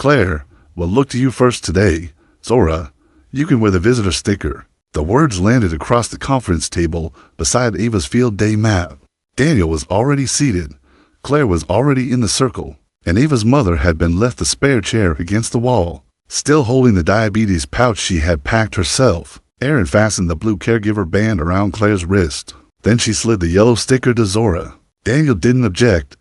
Claire, we'll look to you first today. Zora, you can wear the visitor sticker. The words landed across the conference table beside Ava's field day map. Daniel was already seated. Claire was already in the circle, and Ava's mother had been left the spare chair against the wall, still holding the diabetes pouch she had packed herself. Erin fastened the blue caregiver band around Claire's wrist. Then she slid the yellow sticker to Zora. Daniel didn't object.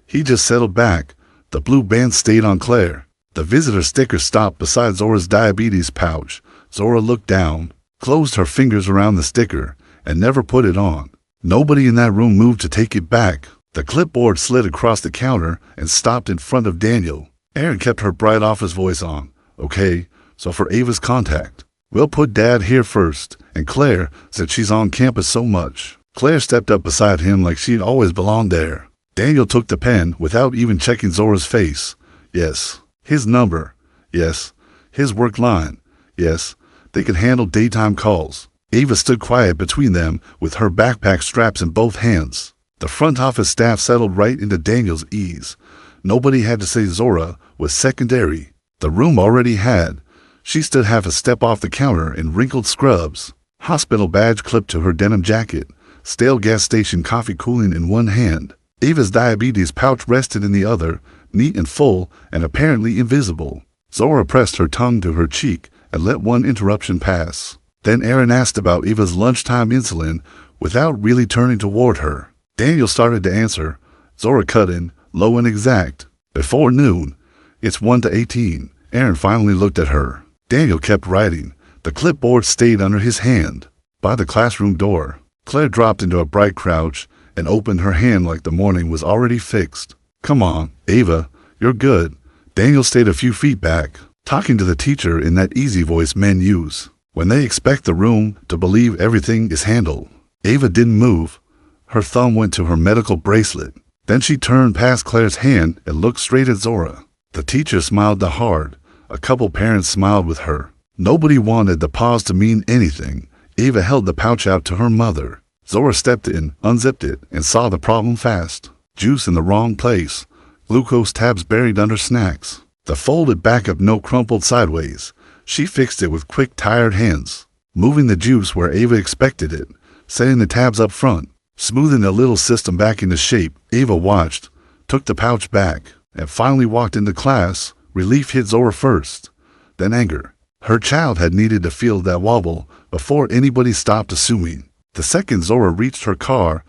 He just settled back. The blue band stayed on Claire. The visitor sticker stopped beside Zora's diabetes pouch. Zora looked down, closed her fingers around the sticker, and never put it on. Nobody in that room moved to take it back. The clipboard slid across the counter and stopped in front of Daniel. Erin kept her bright office voice on. Okay, so for Ava's contact, we'll put Dad here first, and Claire, since she's on campus so much. Claire stepped up beside him like she'd always belonged there. Daniel took the pen without even checking Zora's face. Yes. His number. Yes. His work line. Yes. They could handle daytime calls. Ava stood quiet between them with her backpack straps in both hands. The front office staff settled right into Daniel's ease. Nobody had to say Zora was secondary. The room already had. She stood half a step off the counter in wrinkled scrubs, hospital badge clipped to her denim jacket, stale gas station coffee cooling in one hand. Ava's diabetes pouch rested in the other, neat and full and apparently invisible. Zora pressed her tongue to her cheek and let one interruption pass. Then Erin asked about Ava's lunchtime insulin without really turning toward her. Daniel started to answer. Zora cut in, low and exact. Before noon. It's 1 to 18. Erin finally looked at her. Daniel kept writing. The clipboard stayed under his hand. By the classroom door, Claire dropped into a bright crouch and opened her hand like the morning was already fixed. Come on, Ava, you're good. Daniel stayed a few feet back, talking to the teacher in that easy voice men use when they expect the room to believe everything is handled. Ava didn't move. Her thumb went to her medical bracelet. Then she turned past Claire's hand and looked straight at Zora. The teacher smiled hard. A couple parents smiled with her. Nobody wanted the pause to mean anything. Ava held the pouch out to her mother. Zora stepped in, unzipped it, and saw the problem fast. Juice in the wrong place. Glucose tabs buried under snacks. The folded backup note crumpled sideways. She fixed it with quick, tired hands, moving the juice where Ava expected it, setting the tabs up front, smoothing the little system back into shape. Ava watched, took the pouch back, and finally walked into class. Relief hit Zora first, then anger. Her child had needed to feel that wobble before anybody stopped assuming. The second Zora reached her car,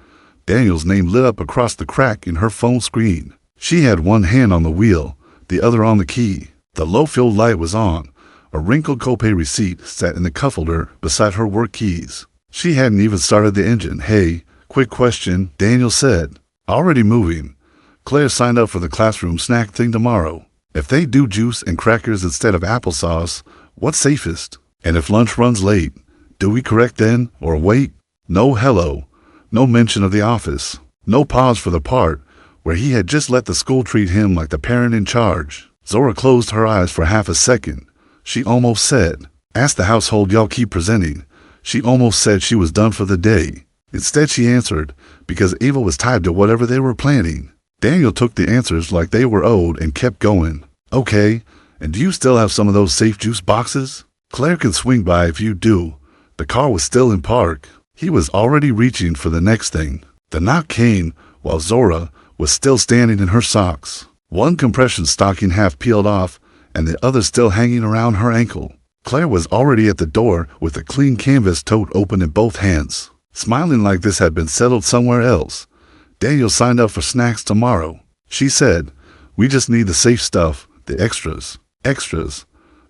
Daniel's name lit up across the crack in her phone screen. She had one hand on the wheel, the other on the key. The low-fuel light was on. A wrinkled copay receipt sat in the cup holder beside her work keys. She hadn't even started the engine. Hey, quick question, Daniel said. Already moving. Claire signed up for the classroom snack thing tomorrow. If they do juice and crackers instead of applesauce, what's safest? And if lunch runs late, do we correct then or wait? No hello. No mention of the office. No pause for the part where he had just let the school treat him like the parent in charge. Zora closed her eyes for half a second. She almost said, "Ask the household y'all keep presenting." She almost said she was done for the day. Instead she answered, because Ava was tied to whatever they were planning. Daniel took the answers like they were owed and kept going. Okay, and do you still have some of those safe juice boxes? Claire can swing by if you do. The car was still in park. He was already reaching for the next thing. The knock came while Zora was still standing in her socks. One compression stocking half peeled off and the other still hanging around her ankle. Claire was already at the door with the clean canvas tote open in both hands, smiling like this had been settled somewhere else. Daniel signed up for snacks tomorrow. She said, "We just need the safe stuff, the extras." Extras.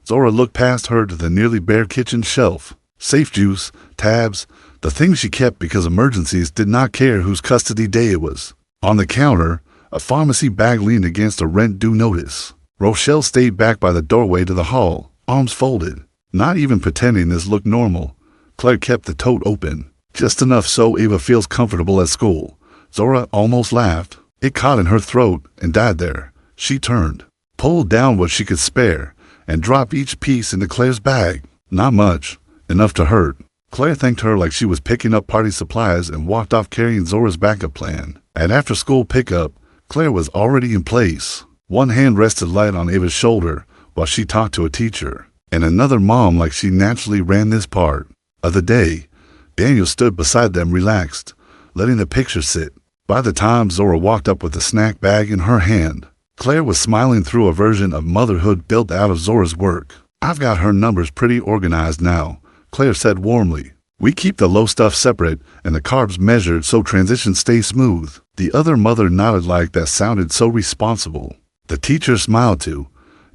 Zora looked past her to the nearly bare kitchen shelf. Safe juice, tabs, the things she kept because emergencies did not care whose custody day it was. On the counter, a pharmacy bag leaned against a rent-due notice. Rochelle stayed back by the doorway to the hall, arms folded, not even pretending this looked normal. Claire kept the tote open, just enough so Ava feels comfortable at school. Zora almost laughed. It caught in her throat and died there. She turned, pulled down what she could spare, and dropped each piece into Claire's bag. Not much, enough to hurt. Claire thanked her like she was picking up party supplies and walked off carrying Zora's backup plan. At after-school pickup, Claire was already in place. One hand rested light on Ava's shoulder, while she talked to a teacher, and another mom like she naturally ran this part of the day. Daniel stood beside them relaxed, letting the picture sit. By the time Zora walked up with the snack bag in her hand, Claire was smiling through a version of motherhood built out of Zora's work. "I've got her numbers pretty organized now," Claire said warmly. "We keep the low stuff separate and the carbs measured so transitions stay smooth." The other mother nodded like that sounded so responsible. The teacher smiled too.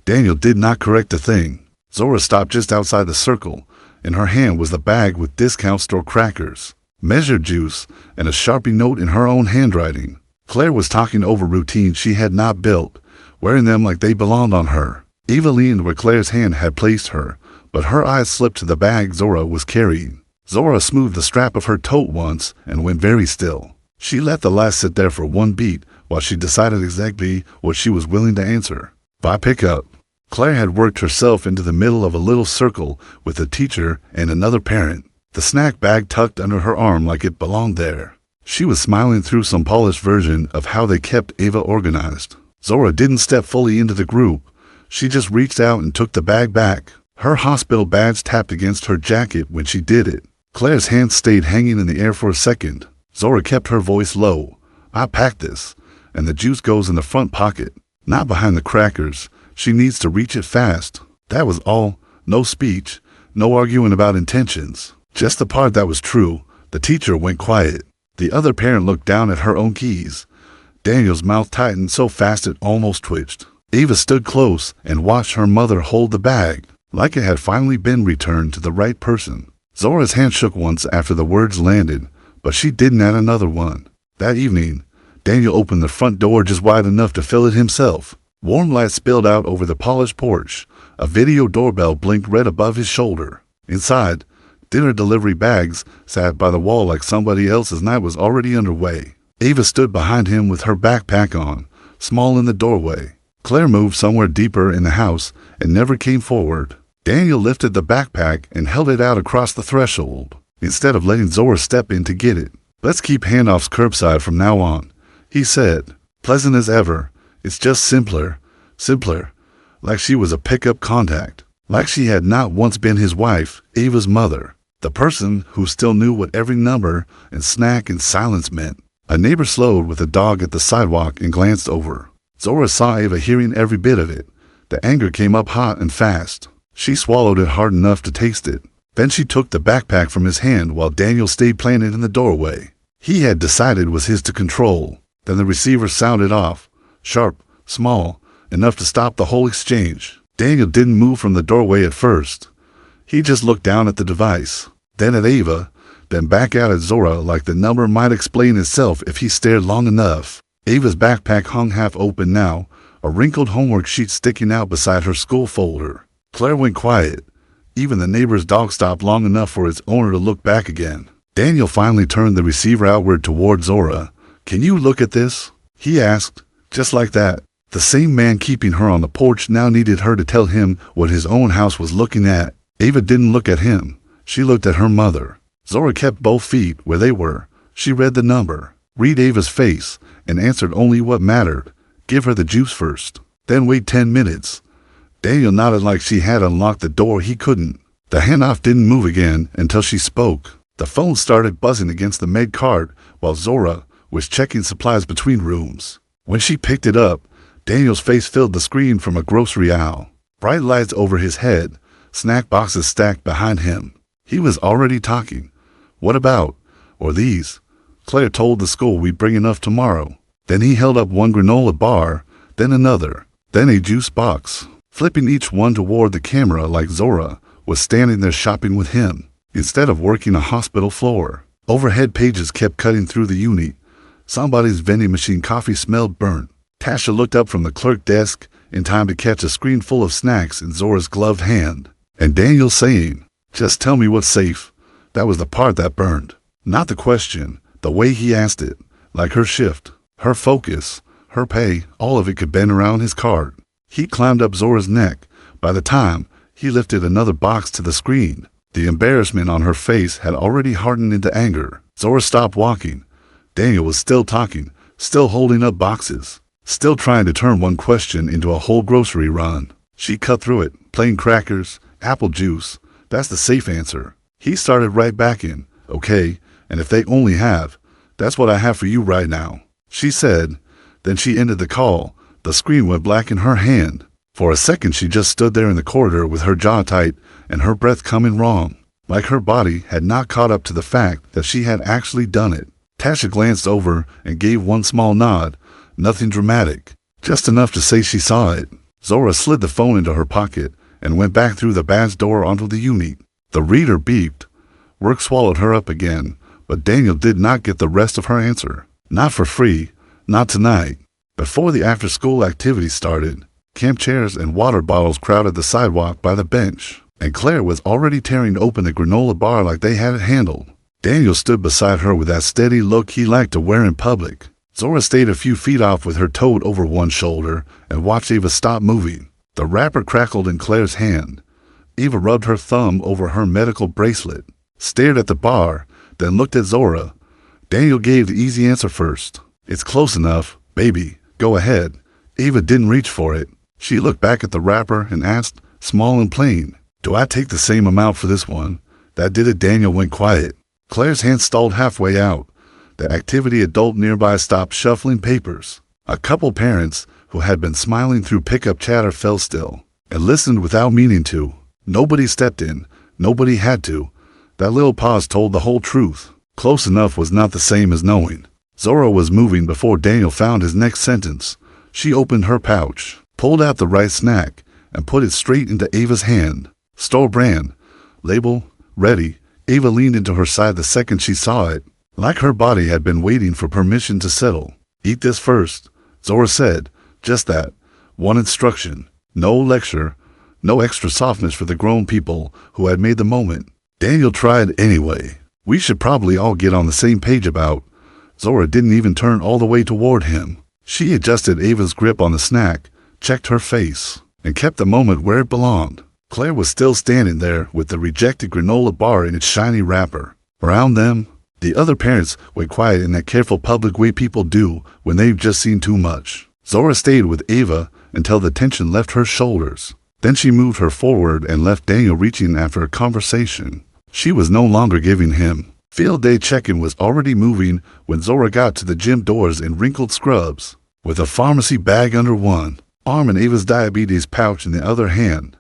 Daniel did not correct a thing. Zora stopped just outside the circle. In her hand was the bag with discount store crackers, measured juice, and a Sharpie note in her own handwriting. Claire was talking over routines she had not built, wearing them like they belonged on her. Eva leaned where Claire's hand had placed her, but her eyes slipped to the bag Zora was carrying. Zora smoothed the strap of her tote once and went very still. She let the last sit there for one beat while she decided exactly what she was willing to answer. "By pickup." Claire had worked herself into the middle of a little circle with a teacher and another parent, the snack bag tucked under her arm like it belonged there. She was smiling through some polished version of how they kept Eva organized. Zora didn't step fully into the group. She just reached out and took the bag back. Her hospital badge tapped against her jacket when she did it. Claire's hand stayed hanging in the air for a second. Zora kept her voice low. "I packed this, and the juice goes in the front pocket, not behind the crackers. She needs to reach it fast." That was all. No speech, no arguing about intentions. Just the part that was true. The teacher went quiet. The other parent looked down at her own keys. Daniel's mouth tightened so fast it almost twitched. Eva stood close and watched her mother hold the bag, like it had finally been returned to the right person. Zora's hand shook once after the words landed, but she didn't add another one. That evening, Daniel opened the front door just wide enough to fill it himself. Warm light spilled out over the polished porch. A video doorbell blinked red above his shoulder. Inside, dinner delivery bags sat by the wall like somebody else's night was already underway. Eva stood behind him with her backpack on, small in the doorway. Claire moved somewhere deeper in the house and never came forward. Daniel lifted the backpack and held it out across the threshold, instead of letting Zora step in to get it. "Let's keep handoffs curbside from now on," he said. Pleasant as ever. It's just simpler, like she was a pickup contact, like she had not once been his wife, Eva's mother, the person who still knew what every number and snack and silence meant. A neighbor slowed with a dog at the sidewalk and glanced over. Zora saw Eva hearing every bit of it. The anger came up hot and fast. She swallowed it hard enough to taste it. Then she took the backpack from his hand while Daniel stayed planted in the doorway. He had decided was his to control. Then the receiver sounded off. Sharp, small, enough to stop the whole exchange. Daniel didn't move from the doorway at first. He just looked down at the device, then at Eva, then back out at Zora like the number might explain itself if he stared long enough. Eva's backpack hung half open now, a wrinkled homework sheet sticking out beside her school folder. Claire went quiet. Even the neighbor's dog stopped long enough for its owner to look back again. Daniel finally turned the receiver outward toward Zora. "Can you look at this?" he asked. Just like that, the same man keeping her on the porch now needed her to tell him what his own house was looking at. Eva didn't look at him. She looked at her mother. Zora kept both feet where they were. She read the number, read Eva's face, and answered only what mattered. Give her the juice first, then wait 10 minutes. Daniel nodded like she had unlocked the door he couldn't. The handoff didn't move again until she spoke. The phone started buzzing against the med cart while Zora was checking supplies between rooms. When she picked it up, Daniel's face filled the screen from a grocery aisle. Bright lights over his head, snack boxes stacked behind him. He was already talking. "What about? Or these? Claire told the school we'd bring enough tomorrow." Then he held up one granola bar, then another, then a juice box, flipping each one toward the camera like Zora was standing there shopping with him, instead of working a hospital floor. Overhead pages kept cutting through the unit. Somebody's vending machine coffee smelled burnt. Tasha looked up from the clerk desk in time to catch a screen full of snacks in Zora's gloved hand. And Daniel saying, "Just tell me what's safe." That was the part that burned. Not the question, the way he asked it. Like her shift, her focus, her pay, all of it could bend around his cart. He climbed up Zora's neck. By the time he lifted another box to the screen, the embarrassment on her face had already hardened into anger. Zora stopped walking. Daniel was still talking, still holding up boxes, still trying to turn one question into a whole grocery run. She cut through it. Plain crackers, apple juice. That's the safe answer. He started right back in. Okay, and if they only have, that's what I have for you right now, she said. Then she ended the call. The screen went black in her hand. For a second she just stood there in the corridor with her jaw tight and her breath coming wrong, like her body had not caught up to the fact that she had actually done it. Tasha glanced over and gave one small nod. Nothing dramatic, just enough to say she saw it. Zora slid the phone into her pocket and went back through the badge door onto the unit. The reader beeped. Work swallowed her up again, but Daniel did not get the rest of her answer. Not for free, not tonight. Before the after-school activity started, camp chairs and water bottles crowded the sidewalk by the bench, and Claire was already tearing open a granola bar like they had it handled. Daniel stood beside her with that steady look he liked to wear in public. Zora stayed a few feet off with her toad over one shoulder and watched Ava stop moving. The wrapper crackled in Claire's hand. Ava rubbed her thumb over her medical bracelet, stared at the bar, then looked at Zora. Daniel gave the easy answer first. It's close enough, baby. Go ahead. Ava didn't reach for it. She looked back at the wrapper and asked, small and plain, do I take the same amount for this one? That did it. Daniel went quiet. Claire's hand stalled halfway out. The activity adult nearby stopped shuffling papers. A couple parents, who had been smiling through pickup chatter, fell still and listened without meaning to. Nobody stepped in. Nobody had to. That little pause told the whole truth. Close enough was not the same as knowing. Zora was moving before Daniel found his next sentence. She opened her pouch, pulled out the right snack, and put it straight into Ava's hand. Store brand. Label, ready. Ava leaned into her side the second she saw it, like her body had been waiting for permission to settle. Eat this first, Zora said. Just that. One instruction. No lecture. No extra softness for the grown people who had made the moment. Daniel tried anyway. We should probably all get on the same page about. Zora didn't even turn all the way toward him. She adjusted Ava's grip on the snack, checked her face, and kept the moment where it belonged. Claire was still standing there with the rejected granola bar in its shiny wrapper. Around them, the other parents went quiet in that careful public way people do when they've just seen too much. Zora stayed with Ava until the tension left her shoulders. Then she moved her forward and left Daniel reaching after a conversation. She was no longer giving him. Field day check-in was already moving when Zora got to the gym doors in wrinkled scrubs, with a pharmacy bag under one arm and Ava's diabetes pouch in the other hand.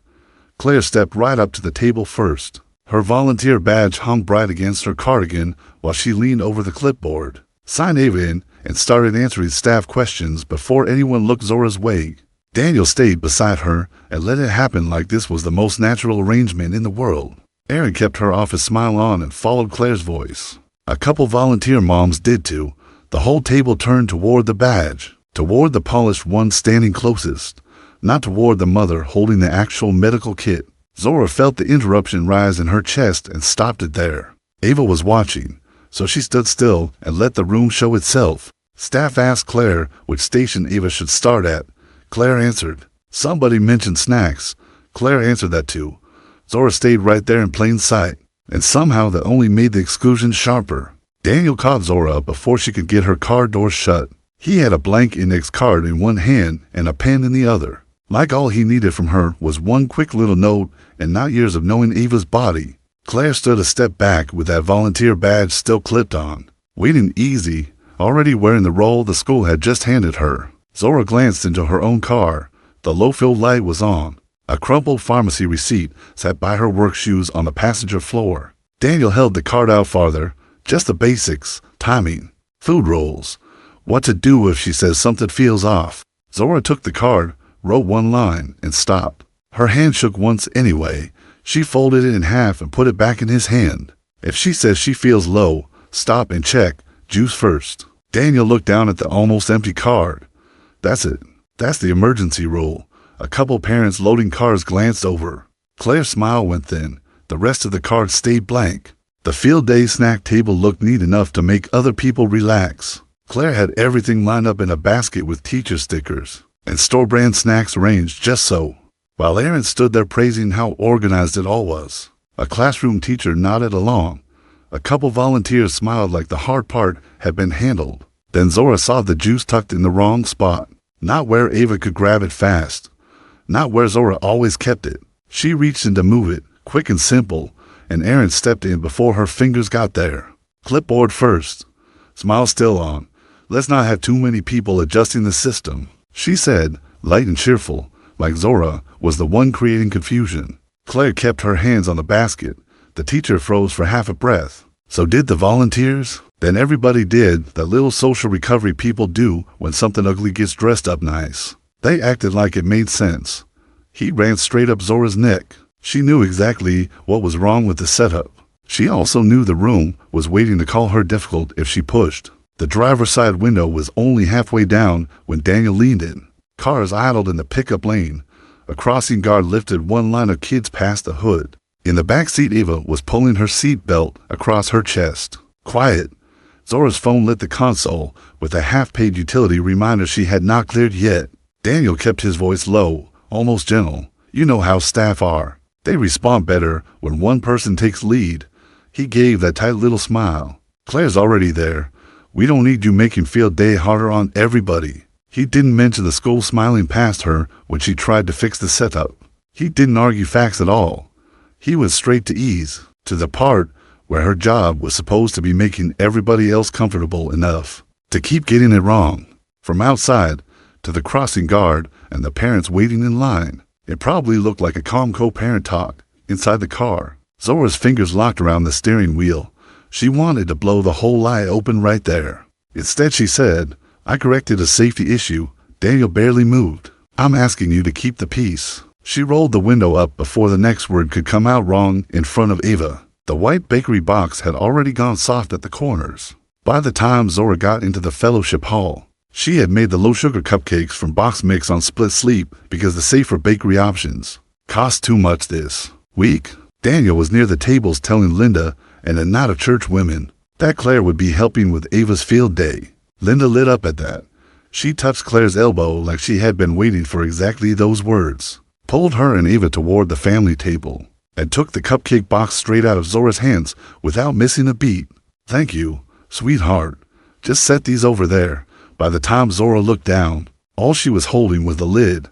Claire stepped right up to the table first. Her volunteer badge hung bright against her cardigan while she leaned over the clipboard, signed Ava in, and started answering staff questions before anyone looked Zora's way. Daniel stayed beside her and let it happen like this was the most natural arrangement in the world. Erin kept her office smile on and followed Claire's voice. A couple volunteer moms did too. The whole table turned toward the badge, toward the polished one standing closest, not toward the mother holding the actual medical kit. Zora felt the interruption rise in her chest and stopped it there. Ava was watching, so she stood still and let the room show itself. Staff asked Claire which station Ava should start at. Claire answered. Somebody mentioned snacks. Claire answered that too. Zora stayed right there in plain sight, and somehow that only made the exclusion sharper. Daniel caught Zora before she could get her car door shut. He had a blank index card in one hand and a pen in the other. Like all he needed from her was one quick little note and not years of knowing Ava's body. Claire stood a step back with that volunteer badge still clipped on, waiting easy, already wearing the role the school had just handed her. Zora glanced into her own car. The low-fill light was on. A crumpled pharmacy receipt sat by her work shoes on the passenger floor. Daniel held the card out farther. Just the basics, timing, food rules, what to do if she says something feels off. Zora took the card, wrote one line, and stopped. Her hand shook once anyway. She folded it in half and put it back in his hand. If she says she feels low, stop and check, juice first. Daniel looked down at the almost empty card. That's it. That's the emergency rule. A couple parents loading cars glanced over. Claire's smile went thin. The rest of the card stayed blank. The field day snack table looked neat enough to make other people relax. Claire had everything lined up in a basket with teacher stickers, and store-brand snacks arranged just so, while Erin stood there praising how organized it all was. A classroom teacher nodded along. A couple volunteers smiled like the hard part had been handled. Then Zora saw the juice tucked in the wrong spot, not where Ava could grab it fast. not where Zora always kept it. She reached in to move it, quick and simple, and Erin stepped in before her fingers got there. Clipboard first. Smile still on. Let's not have too many people adjusting the system, she said, light and cheerful, like Zora was the one creating confusion. Claire kept her hands on the basket. The teacher froze for half a breath. So did the volunteers? Then everybody did that little social recovery people do when something ugly gets dressed up nice. They acted like it made sense. He ran straight up Zora's neck. She knew exactly what was wrong with the setup. She also knew the room was waiting to call her difficult if she pushed. The driver's side window was only halfway down when Daniel leaned in. Cars idled in the pickup lane. A crossing guard lifted one line of kids past the hood. In the back seat, Ava was pulling her seat belt across her chest. Quiet. Zora's phone lit the console with a half-page utility reminder she had not cleared yet. Daniel kept his voice low, almost gentle. You know how staff are. They respond better when one person takes lead. He gave that tight little smile. Claire's already there. We don't need you making field day harder on everybody. He didn't mention the school smiling past her when she tried to fix the setup. He didn't argue facts at all. He went straight to ease, to the part where her job was supposed to be making everybody else comfortable enough to keep getting it wrong. From outside, to the crossing guard and the parents waiting in line, it probably looked like a calm co-parent talk. Inside the car, Zora's fingers locked around the steering wheel. She wanted to blow the whole lie open right there. Instead, she said, I corrected a safety issue. Daniel barely moved. I'm asking you to keep the peace. She rolled the window up before the next word could come out wrong in front of Ava. The white bakery box had already gone soft at the corners. By the time Zora got into the fellowship hall, she had made the low-sugar cupcakes from box mix on split sleep because the safer bakery options cost too much this week. Daniel was near the tables telling Linda and a knot of church women that Claire would be helping with Ava's field day. Linda lit up at that. She touched Claire's elbow like she had been waiting for exactly those words, pulled her and Ava toward the family table, and took the cupcake box straight out of Zora's hands without missing a beat. Thank you, sweetheart. Just set these over there. By the time Zora looked down, all she was holding was the lid.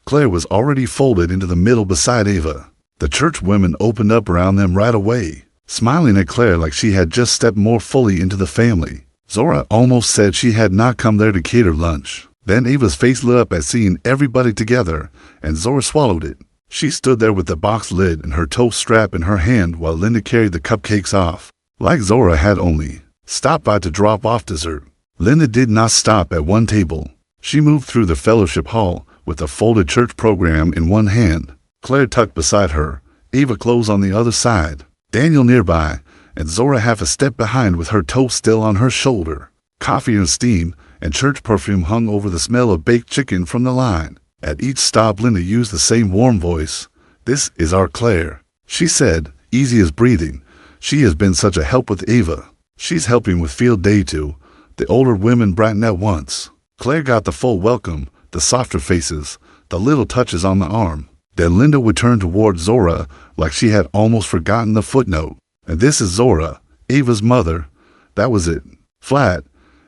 Claire was already folded into the middle beside Ava. The church women opened up around them right away, smiling at Claire like she had just stepped more fully into the family. Zora almost said she had not come there to cater lunch. Then Ava's face lit up at seeing everybody together, and Zora swallowed it. She stood there with the box lid and her toast strap in her hand while Linda carried the cupcakes off. Like Zora had only stopped by to drop off dessert, Linda did not stop at one table. She moved through the fellowship hall with a folded church program in one hand, Claire tucked beside her, Ava close on the other side, Daniel nearby, and Zora half a step behind with her toast still on her shoulder. Coffee and steam and church perfume hung over the smell of baked chicken from the line. At each stop, Linda used the same warm voice. This is our Claire, she said, easy as breathing. She has been such a help with Ava. She's helping with field day too. The older women brightened at once. Claire got the full welcome, the softer faces, the little touches on the arm. Then Linda would turn toward Zora like she had almost forgotten the footnote. And this is Zora, Ava's mother. That was it. Flat.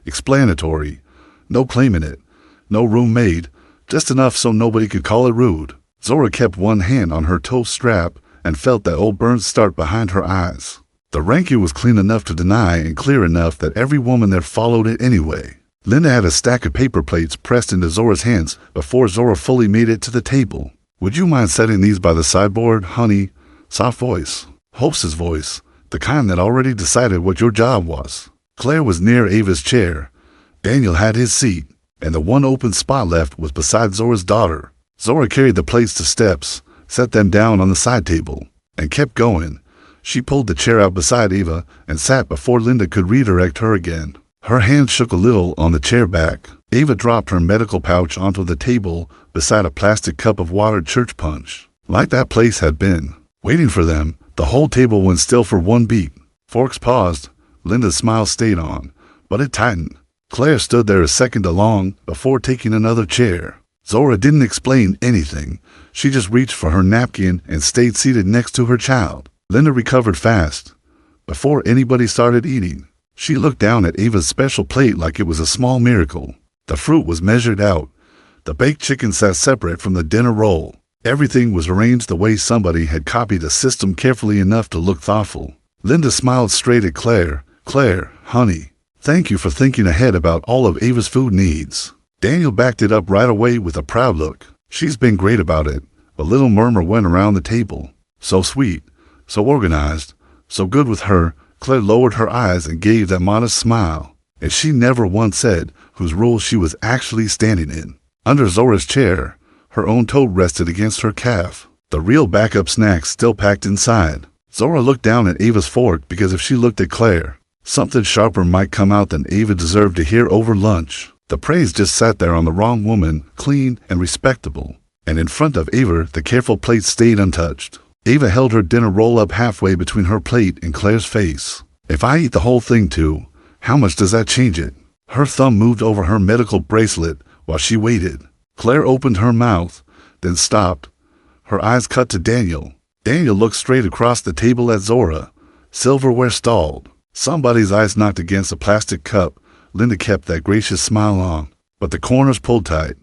Explanatory. No claiming it. No room made. Just enough so nobody could call it rude. Zora kept one hand on her toast strap and felt that old burn start behind her eyes. The rancune was clean enough to deny and clear enough that every woman there followed it anyway. Linda had a stack of paper plates pressed into Zora's hands before Zora fully made it to the table. Would you mind setting these by the sideboard, honey? Soft voice. Hostess voice. The kind that already decided what your job was. Claire was near Ava's chair. Daniel had his seat, and the one open spot left was beside Zora's daughter. Zora carried the plates to steps, set them down on the side table, and kept going. She pulled the chair out beside Ava and sat before Linda could redirect her again. Her hand shook a little on the chair back. Ava dropped her medical pouch onto the table beside a plastic cup of watered church punch. Like that place had been waiting for them, the whole table went still for one beat. Forks paused. Linda's smile stayed on, but it tightened. Claire stood there a second along before taking another chair. Zora didn't explain anything. She just reached for her napkin and stayed seated next to her child. Linda recovered fast. Before anybody started eating, she looked down at Ava's special plate like it was a small miracle. The fruit was measured out. The baked chicken sat separate from the dinner roll. Everything was arranged the way somebody had copied a system carefully enough to look thoughtful. Linda smiled straight at Claire. Claire, honey, thank you for thinking ahead about all of Ava's food needs. Daniel backed it up right away with a proud look. She's been great about it. A little murmur went around the table. So sweet, so organized, so good with her. Claire lowered her eyes and gave that modest smile. And she never once said whose role she was actually standing in. Under Zora's chair, her own toe rested against her calf. The real backup snacks still packed inside. Zora looked down at Ava's fork because if she looked at Claire, something sharper might come out than Ava deserved to hear over lunch. The praise just sat there on the wrong woman, clean and respectable. And in front of Ava, the careful plate stayed untouched. Ava held her dinner roll up halfway between her plate and Claire's face. If I eat the whole thing too, how much does that change it? Her thumb moved over her medical bracelet while she waited. Claire opened her mouth, then stopped. Her eyes cut to Daniel. Daniel looked straight across the table at Zora. Silverware stalled. Somebody's eyes knocked against a plastic cup. Linda kept that gracious smile on, but the corners pulled tight.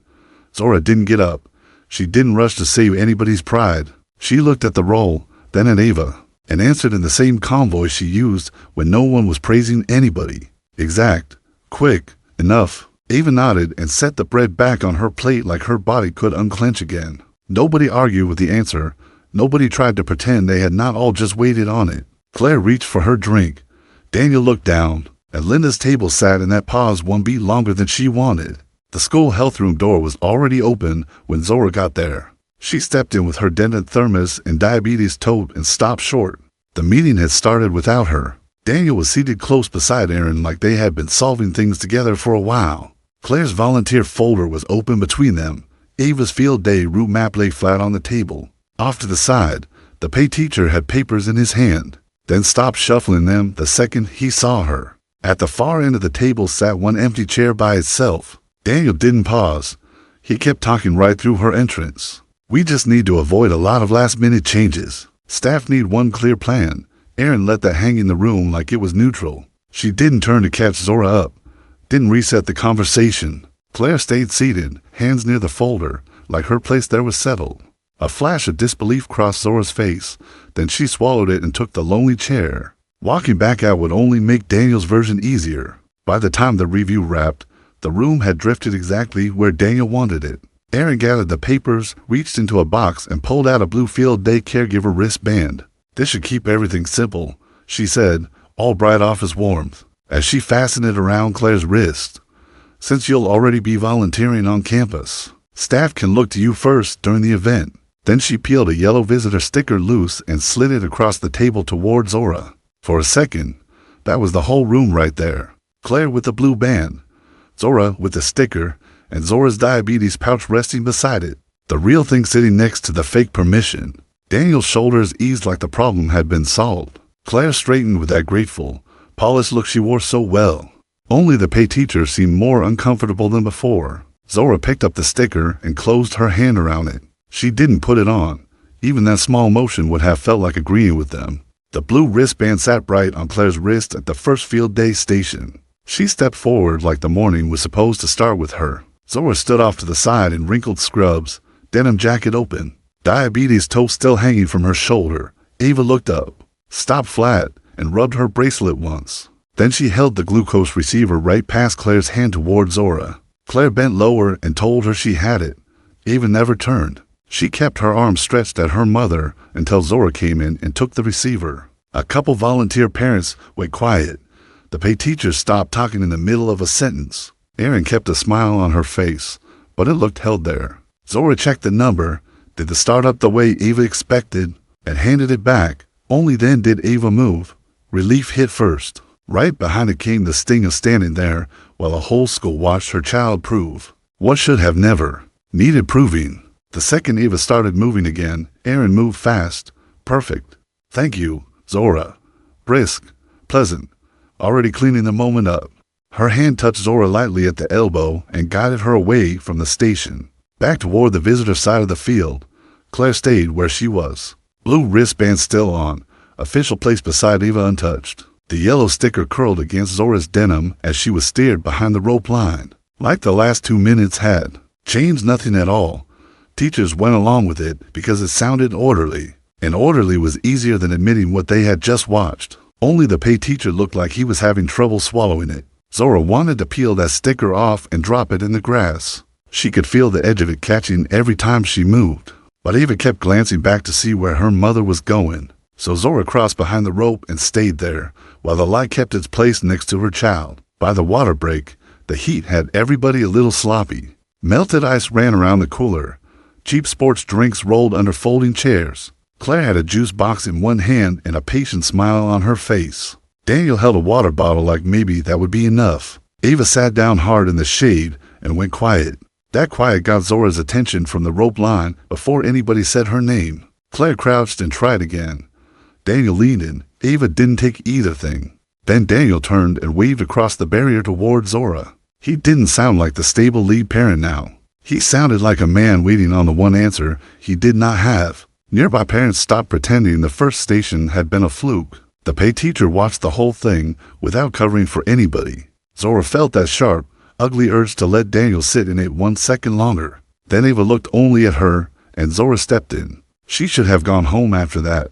Zora didn't get up. She didn't rush to save anybody's pride. She looked at the roll, then at Ava, and answered in the same calm voice she used when no one was praising anybody. Exact. Quick. Enough. Ava nodded and set the bread back on her plate like her body could unclench again. Nobody argued with the answer. Nobody tried to pretend they had not all just waited on it. Claire reached for her drink. Daniel looked down. At Linda's table sat in that pause one beat longer than she wanted. The school health room door was already open when Zora got there. She stepped in with her dented thermos and diabetes tote and stopped short. The meeting had started without her. Daniel was seated close beside Aaron like they had been solving things together for a while. Claire's volunteer folder was open between them. Ava's field day route map lay flat on the table. Off to the side, the pay teacher had papers in his hand, then stopped shuffling them the second he saw her. At the far end of the table sat one empty chair by itself. Daniel didn't pause. He kept talking right through her entrance. We just need to avoid a lot of last-minute changes. Staff need one clear plan. Aaron let that hang in the room like it was neutral. She didn't turn to catch Zora up. Didn't reset the conversation. Claire stayed seated, hands near the folder, like her place there was settled. A flash of disbelief crossed Zora's face. Then she swallowed it and took the lonely chair. Walking back out would only make Daniel's version easier. By the time the review wrapped, the room had drifted exactly where Daniel wanted it. Aaron gathered the papers, reached into a box, and pulled out a blue field day caregiver wristband. This should keep everything simple, she said, all bright office warmth, as she fastened it around Claire's wrist. Since you'll already be volunteering on campus, staff can look to you first during the event. Then she peeled a yellow visitor sticker loose and slid it across the table toward Zora. For a second, that was the whole room right there. Claire with the blue band, Zora with the sticker, and Zora's diabetes pouch resting beside it. The real thing sitting next to the fake permission. Daniel's shoulders eased like the problem had been solved. Claire straightened with that grateful, polished look she wore so well. Only the pay teacher seemed more uncomfortable than before. Zora picked up the sticker and closed her hand around it. She didn't put it on. Even that small motion would have felt like agreeing with them. The blue wristband sat bright on Claire's wrist at the first field day station. She stepped forward like the morning was supposed to start with her. Zora stood off to the side in wrinkled scrubs, denim jacket open, diabetes toe still hanging from her shoulder. Ava looked up, stopped flat, and rubbed her bracelet once. Then she held the glucose receiver right past Claire's hand toward Zora. Claire bent lower and told her she had it. Ava never turned. She kept her arm stretched at her mother until Zora came in and took the receiver. A couple volunteer parents went quiet. The pay teacher stopped talking in the middle of a sentence. Aaron kept a smile on her face, but it looked held there. Zora checked the number, did the start up the way Ava expected, and handed it back. Only then did Ava move. Relief hit first. Right behind it came the sting of standing there while a whole school watched her child prove what should have never needed proving. The second Ava started moving again, Aaron moved fast. Perfect. Thank you, Zora. Brisk, pleasant, already cleaning the moment up. Her hand touched Zora lightly at the elbow and guided her away from the station. Back toward the visitor side of the field, Claire stayed where she was. Blue wristband still on, official place beside Ava untouched. The yellow sticker curled against Zora's denim as she was steered behind the rope line, like the last 2 minutes had. Changed nothing at all. Teachers went along with it because it sounded orderly, and orderly was easier than admitting what they had just watched. Only the pay teacher looked like he was having trouble swallowing it. Zora wanted to peel that sticker off and drop it in the grass. She could feel the edge of it catching every time she moved. But Ava kept glancing back to see where her mother was going. So Zora crossed behind the rope and stayed there, while the light kept its place next to her child. By the water break, the heat had everybody a little sloppy. Melted ice ran around the cooler. Cheap sports drinks rolled under folding chairs. Claire had a juice box in one hand and a patient smile on her face. Daniel held a water bottle like maybe that would be enough. Ava sat down hard in the shade and went quiet. That quiet got Zora's attention from the rope line before anybody said her name. Claire crouched and tried again. Daniel leaned in. Ava didn't take either thing. Then Daniel turned and waved across the barrier toward Zora. He didn't sound like the stable lead parent now. He sounded like a man waiting on the one answer he did not have. Nearby parents stopped pretending the first station had been a fluke. The pay teacher watched the whole thing without covering for anybody. Zora felt that sharp, ugly urge to let Daniel sit in it 1 second longer. Then Ava looked only at her, and Zora stepped in. She should have gone home after that.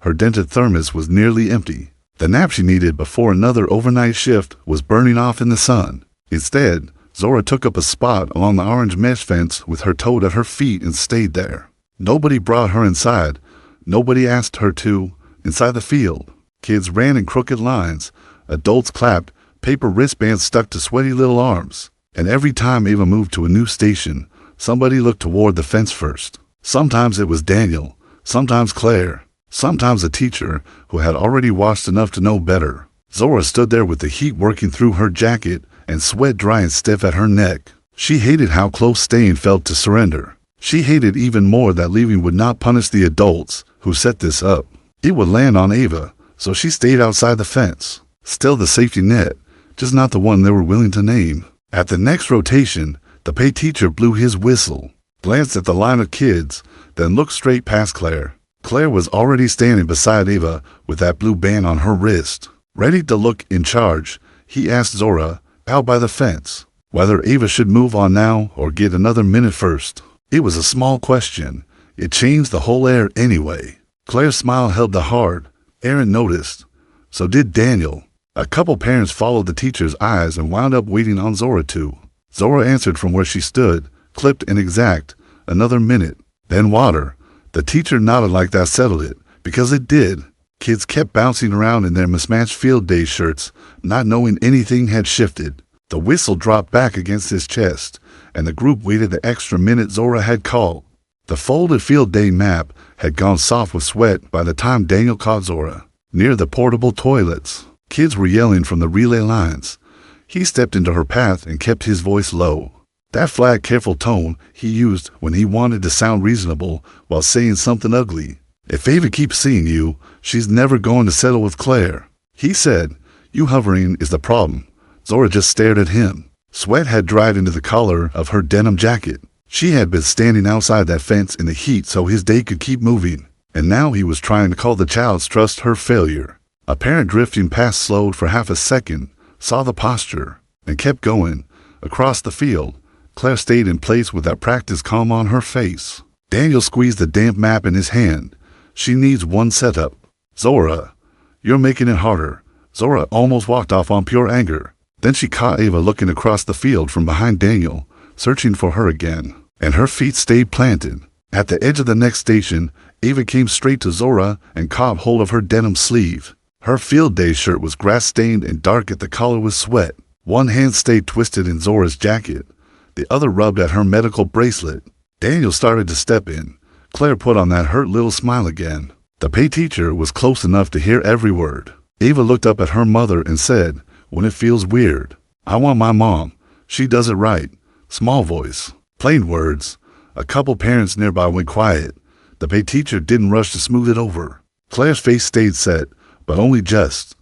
Her dented thermos was nearly empty. The nap she needed before another overnight shift was burning off in the sun. Instead, Zora took up a spot along the orange mesh fence with her toad at her feet and stayed there. Nobody brought her inside. Nobody asked her to. Inside the field, kids ran in crooked lines. Adults clapped, paper wristbands stuck to sweaty little arms. And every time Ava moved to a new station, somebody looked toward the fence first. Sometimes it was Daniel, sometimes Claire, sometimes a teacher who had already watched enough to know better. Zora stood there with the heat working through her jacket and sweat dry and stiff at her neck. She hated how close staying felt to surrender. She hated even more that leaving would not punish the adults who set this up. It would land on Ava, so she stayed outside the fence. Still the safety net, just not the one they were willing to name. At the next rotation, the pay teacher blew his whistle, glanced at the line of kids, then looked straight past Claire. Claire was already standing beside Ava with that blue band on her wrist. Ready to look in charge, he asked Zora, out by the fence, whether Ava should move on now or get another minute first. It was a small question. It changed the whole air anyway. Claire's smile held the heart. Aaron noticed. So did Daniel. A couple parents followed the teacher's eyes and wound up waiting on Zora too. Zora answered from where she stood, clipped and exact. Another minute. Then water. The teacher nodded like that settled it, because it did. Kids kept bouncing around in their mismatched field day shirts, not knowing anything had shifted. The whistle dropped back against his chest, and the group waited the extra minute Zora had called. The folded field day map had gone soft with sweat by the time Daniel caught Zora. Near the portable toilets, kids were yelling from the relay lines. He stepped into her path and kept his voice low. That flat, careful tone he used when he wanted to sound reasonable while saying something ugly. If Ava keeps seeing you, she's never going to settle with Claire. He said, you hovering is the problem. Zora just stared at him. Sweat had dried into the collar of her denim jacket. She had been standing outside that fence in the heat so his day could keep moving. And now he was trying to call the child's trust her failure. A parent drifting past slowed for half a second, saw the posture, and kept going. Across the field, Claire stayed in place with that practiced calm on her face. Daniel squeezed the damp map in his hand. She needs one setup. Zora, you're making it harder. Zora almost walked off on pure anger. Then she caught Ava looking across the field from behind Daniel, searching for her again, and her feet stayed planted. At the edge of the next station, Ava came straight to Zora and caught hold of her denim sleeve. Her field day shirt was grass-stained and dark at the collar with sweat. One hand stayed twisted in Zora's jacket. The other rubbed at her medical bracelet. Daniel started to step in. Claire put on that hurt little smile again. The pay teacher was close enough to hear every word. Ava looked up at her mother and said, when it feels weird, I want my mom. She does it right. Small voice. Plain words. A couple parents nearby went quiet. The pay teacher didn't rush to smooth it over. Claire's face stayed set, but only just.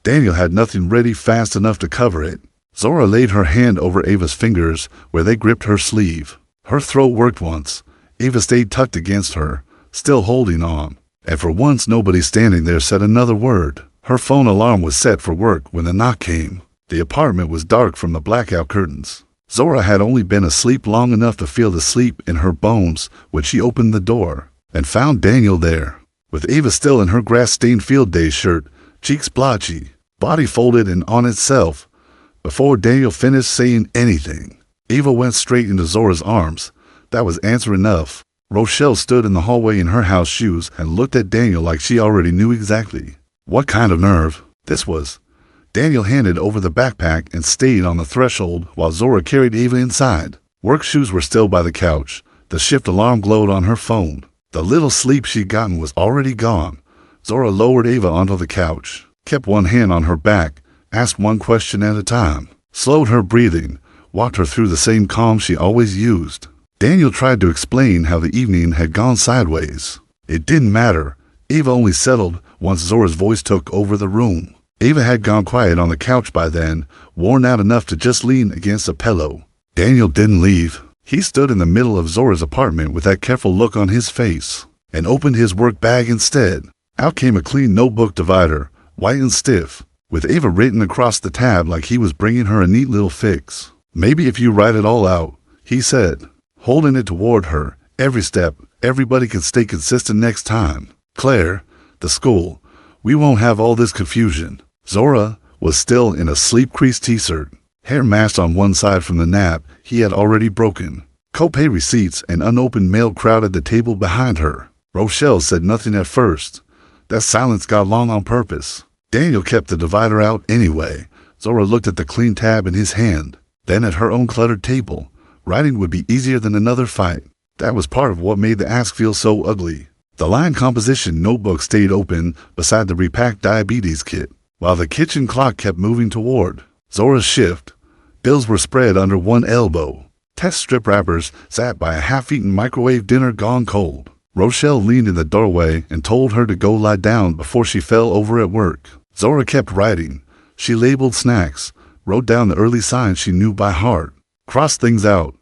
Daniel had nothing ready fast enough to cover it. Zora laid her hand over Ava's fingers where they gripped her sleeve. Her throat worked once. Ava stayed tucked against her, still holding on. And for once nobody standing there said another word. Her phone alarm was set for work when the knock came. The apartment was dark from the blackout curtains. Zora had only been asleep long enough to feel the sleep in her bones when she opened the door and found Daniel there, with Ava still in her grass-stained field day shirt, cheeks blotchy, body folded and on itself. Before Daniel finished saying anything, Ava went straight into Zora's arms. That was answer enough. Rochelle stood in the hallway in her house shoes and looked at Daniel like she already knew exactly what kind of nerve this was. Daniel handed over the backpack and stayed on the threshold while Zora carried Ava inside. Work shoes were still by the couch. The shift alarm glowed on her phone. The little sleep she'd gotten was already gone. Zora lowered Ava onto the couch, kept one hand on her back, asked one question at a time, slowed her breathing, walked her through the same calm she always used. Daniel tried to explain how the evening had gone sideways. It didn't matter. Ava only settled once Zora's voice took over the room. Ava had gone quiet on the couch by then, worn out enough to just lean against a pillow. Daniel didn't leave. He stood in the middle of Zora's apartment with that careful look on his face and opened his work bag instead. Out came a clean notebook divider, white and stiff, with Ava written across the tab like he was bringing her a neat little fix. "Maybe if you write it all out," he said, holding it toward her. "Every step, everybody can stay consistent next time. Claire, the school, we won't have all this confusion." Zora was still in a sleep-creased t-shirt, hair massed on one side from the nap he had already broken. Copay receipts and unopened mail crowded the table behind her. Rochelle said nothing at first. That silence got long on purpose. Daniel kept the divider out anyway. Zora looked at the clean tab in his hand, then at her own cluttered table. Writing would be easier than another fight. That was part of what made the ask feel so ugly. The line composition notebook stayed open beside the repacked diabetes kit, while the kitchen clock kept moving toward Zora's shift. Bills were spread under one elbow. Test strip wrappers sat by a half-eaten microwave dinner gone cold. Rochelle leaned in the doorway and told her to go lie down before she fell over at work. Zora kept writing. She labeled snacks, wrote down the early signs she knew by heart, crossed things out,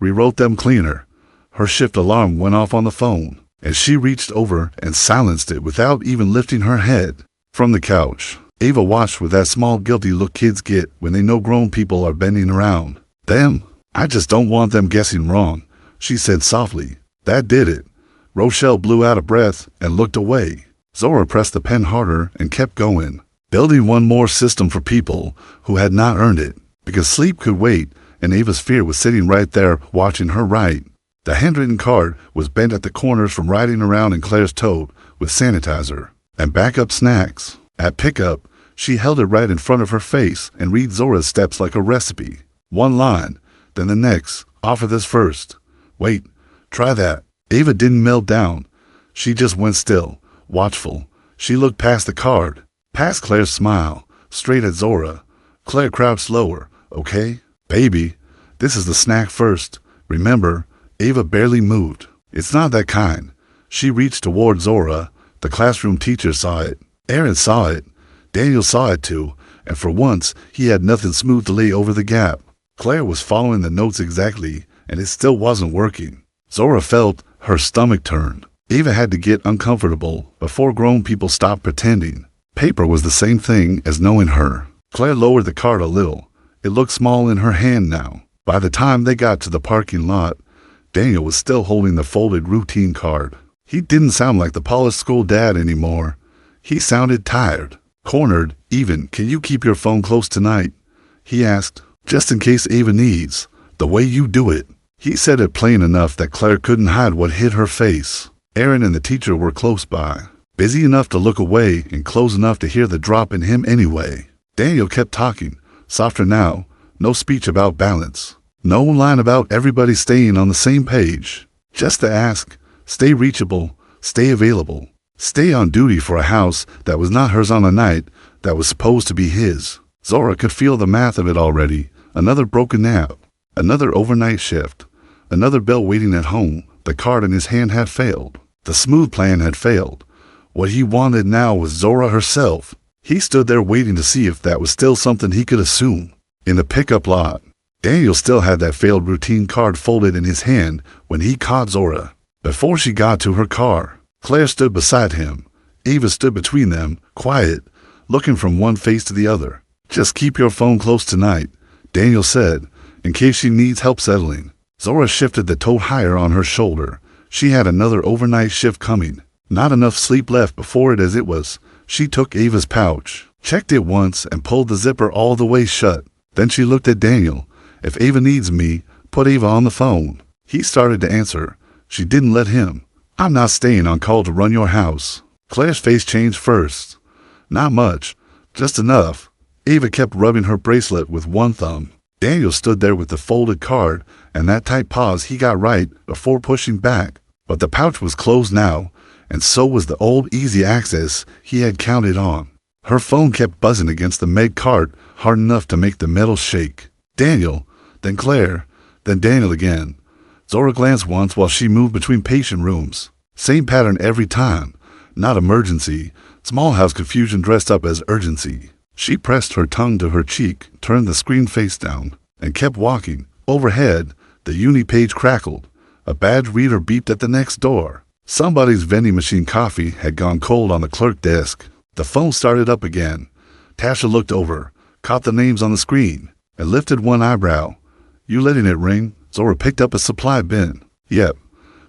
rewrote them cleaner. Her shift alarm went off on the phone, and she reached over and silenced it without even lifting her head. From the couch, Ava watched with that small guilty look kids get when they know grown people are bending around them. "I just don't want them guessing wrong," she said softly. That did it. Rochelle blew out a breath and looked away. Zora pressed the pen harder and kept going, building one more system for people who had not earned it, because sleep could wait, and Ava's fear was sitting right there watching her write. The handwritten card was bent at the corners from riding around in Claire's tote with sanitizer and backup snacks. At pickup, she held it right in front of her face and read Zora's steps like a recipe. One line, then the next. "Offer this first. Wait, try that." Ava didn't melt down. She just went still, watchful. She looked past the card, past Claire's smile, straight at Zora. Claire crouched lower. "Okay, baby, this is the snack first. Remember?" Ava barely moved. "It's not that kind." She reached toward Zora. The classroom teacher saw it. Aaron saw it. Daniel saw it too, and for once, he had nothing smooth to lay over the gap. Claire was following the notes exactly, and it still wasn't working. Zora felt her stomach turn. Ava had to get uncomfortable before grown people stopped pretending. Paper was the same thing as knowing her. Claire lowered the card a little. It looked small in her hand now. By the time they got to the parking lot, Daniel was still holding the folded routine card. He didn't sound like the polished school dad anymore. He sounded tired, cornered, even. "Can you keep your phone close tonight?" he asked, "just in case Ava needs, the way you do it." He said it plain enough that Claire couldn't hide what hit her face. Aaron and the teacher were close by, busy enough to look away and close enough to hear the drop in him anyway. Daniel kept talking, softer now, no speech about balance, no line about everybody staying on the same page. Just the ask, stay reachable, stay available. Stay on duty for a house that was not hers on a night that was supposed to be his. Zora could feel the math of it already. Another broken nap, another overnight shift, another bill waiting at home. The card in his hand had failed. The smooth plan had failed. What he wanted now was Zora herself. He stood there waiting to see if that was still something he could assume. In the pickup lot, Daniel still had that failed routine card folded in his hand when he caught Zora. Before she got to her car, Claire stood beside him. Ava stood between them, quiet, looking from one face to the other. "Just keep your phone close tonight," Daniel said, in case she needs help settling. Zora shifted the tote higher on her shoulder. She had another overnight shift coming. Not enough sleep left before it as it was. She took Ava's pouch, checked it once, and pulled the zipper all the way shut. Then she looked at Daniel. If Ava needs me, put Ava on the phone. He started to answer. She didn't let him. I'm not staying on call to run your house. Claire's face changed first. Not much, just enough. Ava kept rubbing her bracelet with one thumb. Daniel stood there with the folded card and that tight pause he got right before pushing back. But the pouch was closed now, and so was the old easy access he had counted on. Her phone kept buzzing against the Meg cart hard enough to make the metal shake. Daniel, then Claire, then Daniel again. Zora glanced once while she moved between patient rooms. Same pattern every time. Not emergency. Small house confusion dressed up as urgency. She pressed her tongue to her cheek, turned the screen face down, and kept walking. Overhead, the uni page crackled. A badge reader beeped at the next door. Somebody's vending machine coffee had gone cold on the clerk desk. The phone started up again. Tasha looked over, caught the names on the screen, and lifted one eyebrow. You letting it ring? Zora picked up a supply bin. Yep.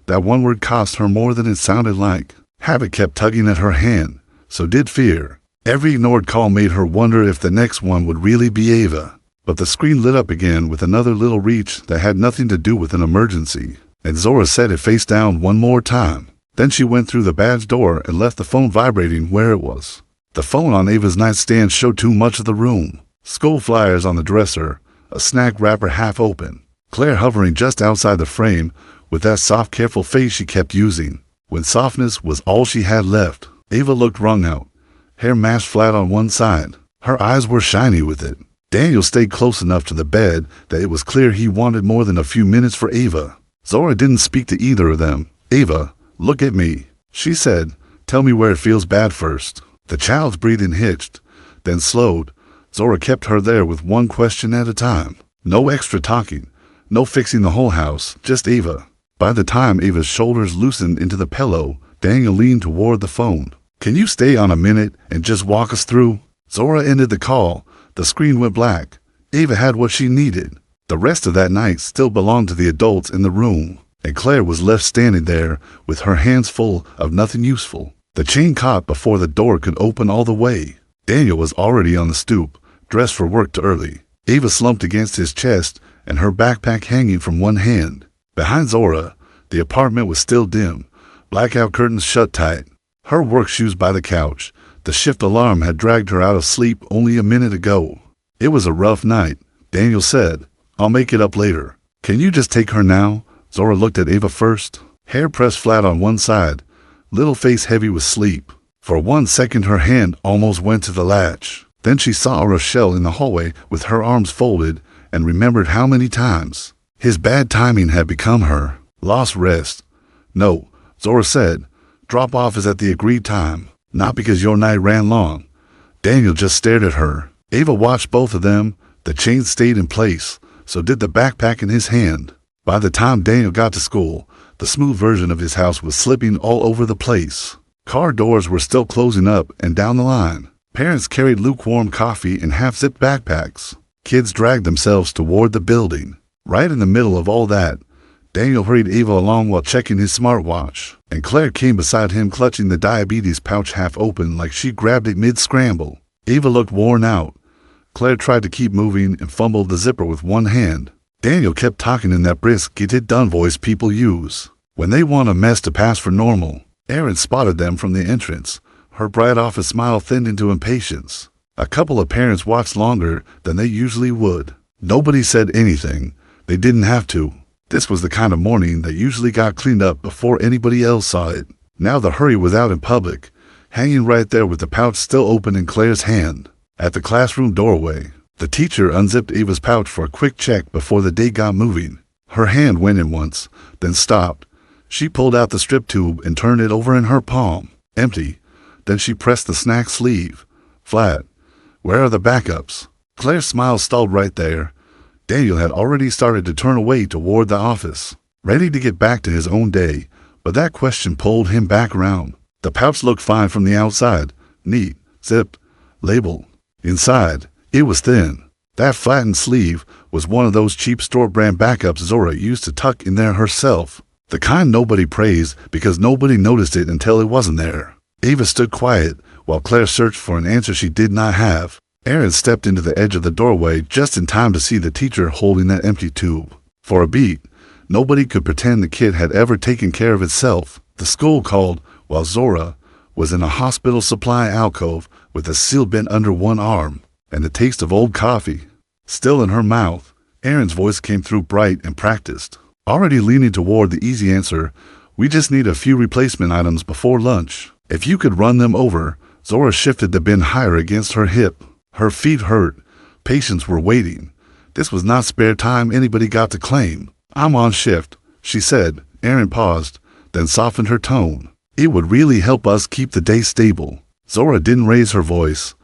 That one word cost her more than it sounded like. Habit kept tugging at her hand. So did fear. Every ignored call made her wonder if the next one would really be Ava. But the screen lit up again with another little reach that had nothing to do with an emergency. And Zora set it face down one more time. Then she went through the badge door and left the phone vibrating where it was. The phone on Ava's nightstand showed too much of the room. School flyers on the dresser, a snack wrapper half open. Claire hovering just outside the frame with that soft, careful face she kept using. When softness was all she had left, Ava looked wrung out, hair mashed flat on one side. Her eyes were shiny with it. Daniel stayed close enough to the bed that it was clear he wanted more than a few minutes for Ava. Zora didn't speak to either of them. Ava, look at me, she said. Tell me where it feels bad first. The child's breathing hitched, then slowed. Zora kept her there with one question at a time. No extra talking, no fixing the whole house, just Ava. By the time Ava's shoulders loosened into the pillow, Daniel leaned toward the phone. Can you stay on a minute and just walk us through? Zora ended the call. The screen went black. Ava had what she needed. The rest of that night still belonged to the adults in the room, and Claire was left standing there with her hands full of nothing useful. The chain caught before the door could open all the way. Daniel was already on the stoop, dressed for work too early. Ava slumped against his chest and her backpack hanging from one hand. Behind Zora, the apartment was still dim, blackout curtains shut tight. Her work shoes by the couch. The shift alarm had dragged her out of sleep only a minute ago. It was a rough night, Daniel said. I'll make it up later. Can you just take her now? Zora looked at Ava first. Hair pressed flat on one side, little face heavy with sleep. For 1 second her hand almost went to the latch. Then she saw Rochelle in the hallway with her arms folded and remembered how many times his bad timing had become her lost rest. No, Zora said. Drop off is at the agreed time. Not because your night ran long. Daniel just stared at her. Ava watched both of them. The chain stayed in place. So did the backpack in his hand. By the time Daniel got to school, the smooth version of his house was slipping all over the place. Car doors were still closing up and down the line. Parents carried lukewarm coffee in half-zipped backpacks. Kids dragged themselves toward the building. Right in the middle of all that, Daniel hurried Ava along while checking his smartwatch, and Claire came beside him clutching the diabetes pouch half open like she grabbed it mid-scramble. Ava looked worn out. Claire tried to keep moving and fumbled the zipper with one hand. Daniel kept talking in that brisk get-it-done voice people use when they want a mess to pass for normal. Erin spotted them from the entrance. Her bright office smile thinned into impatience. A couple of parents watched longer than they usually would. Nobody said anything. They didn't have to. This was the kind of morning that usually got cleaned up before anybody else saw it. Now the hurry was out in public, hanging right there with the pouch still open in Claire's hand. At the classroom doorway, the teacher unzipped Ava's pouch for a quick check before the day got moving. Her hand went in once, then stopped. She pulled out the strip tube and turned it over in her palm. Empty. Then she pressed the snack sleeve. Flat. Where are the backups? Claire's smile stalled right there. Daniel had already started to turn away toward the office, ready to get back to his own day, but that question pulled him back around. The pouch looked fine from the outside. Neat. Zipped. Labeled. Inside, it was thin. That flattened sleeve was one of those cheap store-brand backups Zora used to tuck in there herself. The kind nobody praised because nobody noticed it until it wasn't there. Ava stood quiet while Claire searched for an answer she did not have. Aaron stepped into the edge of the doorway just in time to see the teacher holding that empty tube. For a beat, nobody could pretend the kid had ever taken care of itself. The school called while Zora was in a hospital supply alcove with a seal bent under one arm and the taste of old coffee still in her mouth. Aaron's voice came through bright and practiced, already leaning toward the easy answer. We just need a few replacement items before lunch. If you could run them over. Zora shifted the bin higher against her hip. Her feet hurt. Patients were waiting. This was not spare time anybody got to claim. I'm on shift, she said. Aaron paused, then softened her tone. It would really help us keep the day stable. Zora didn't raise her voice.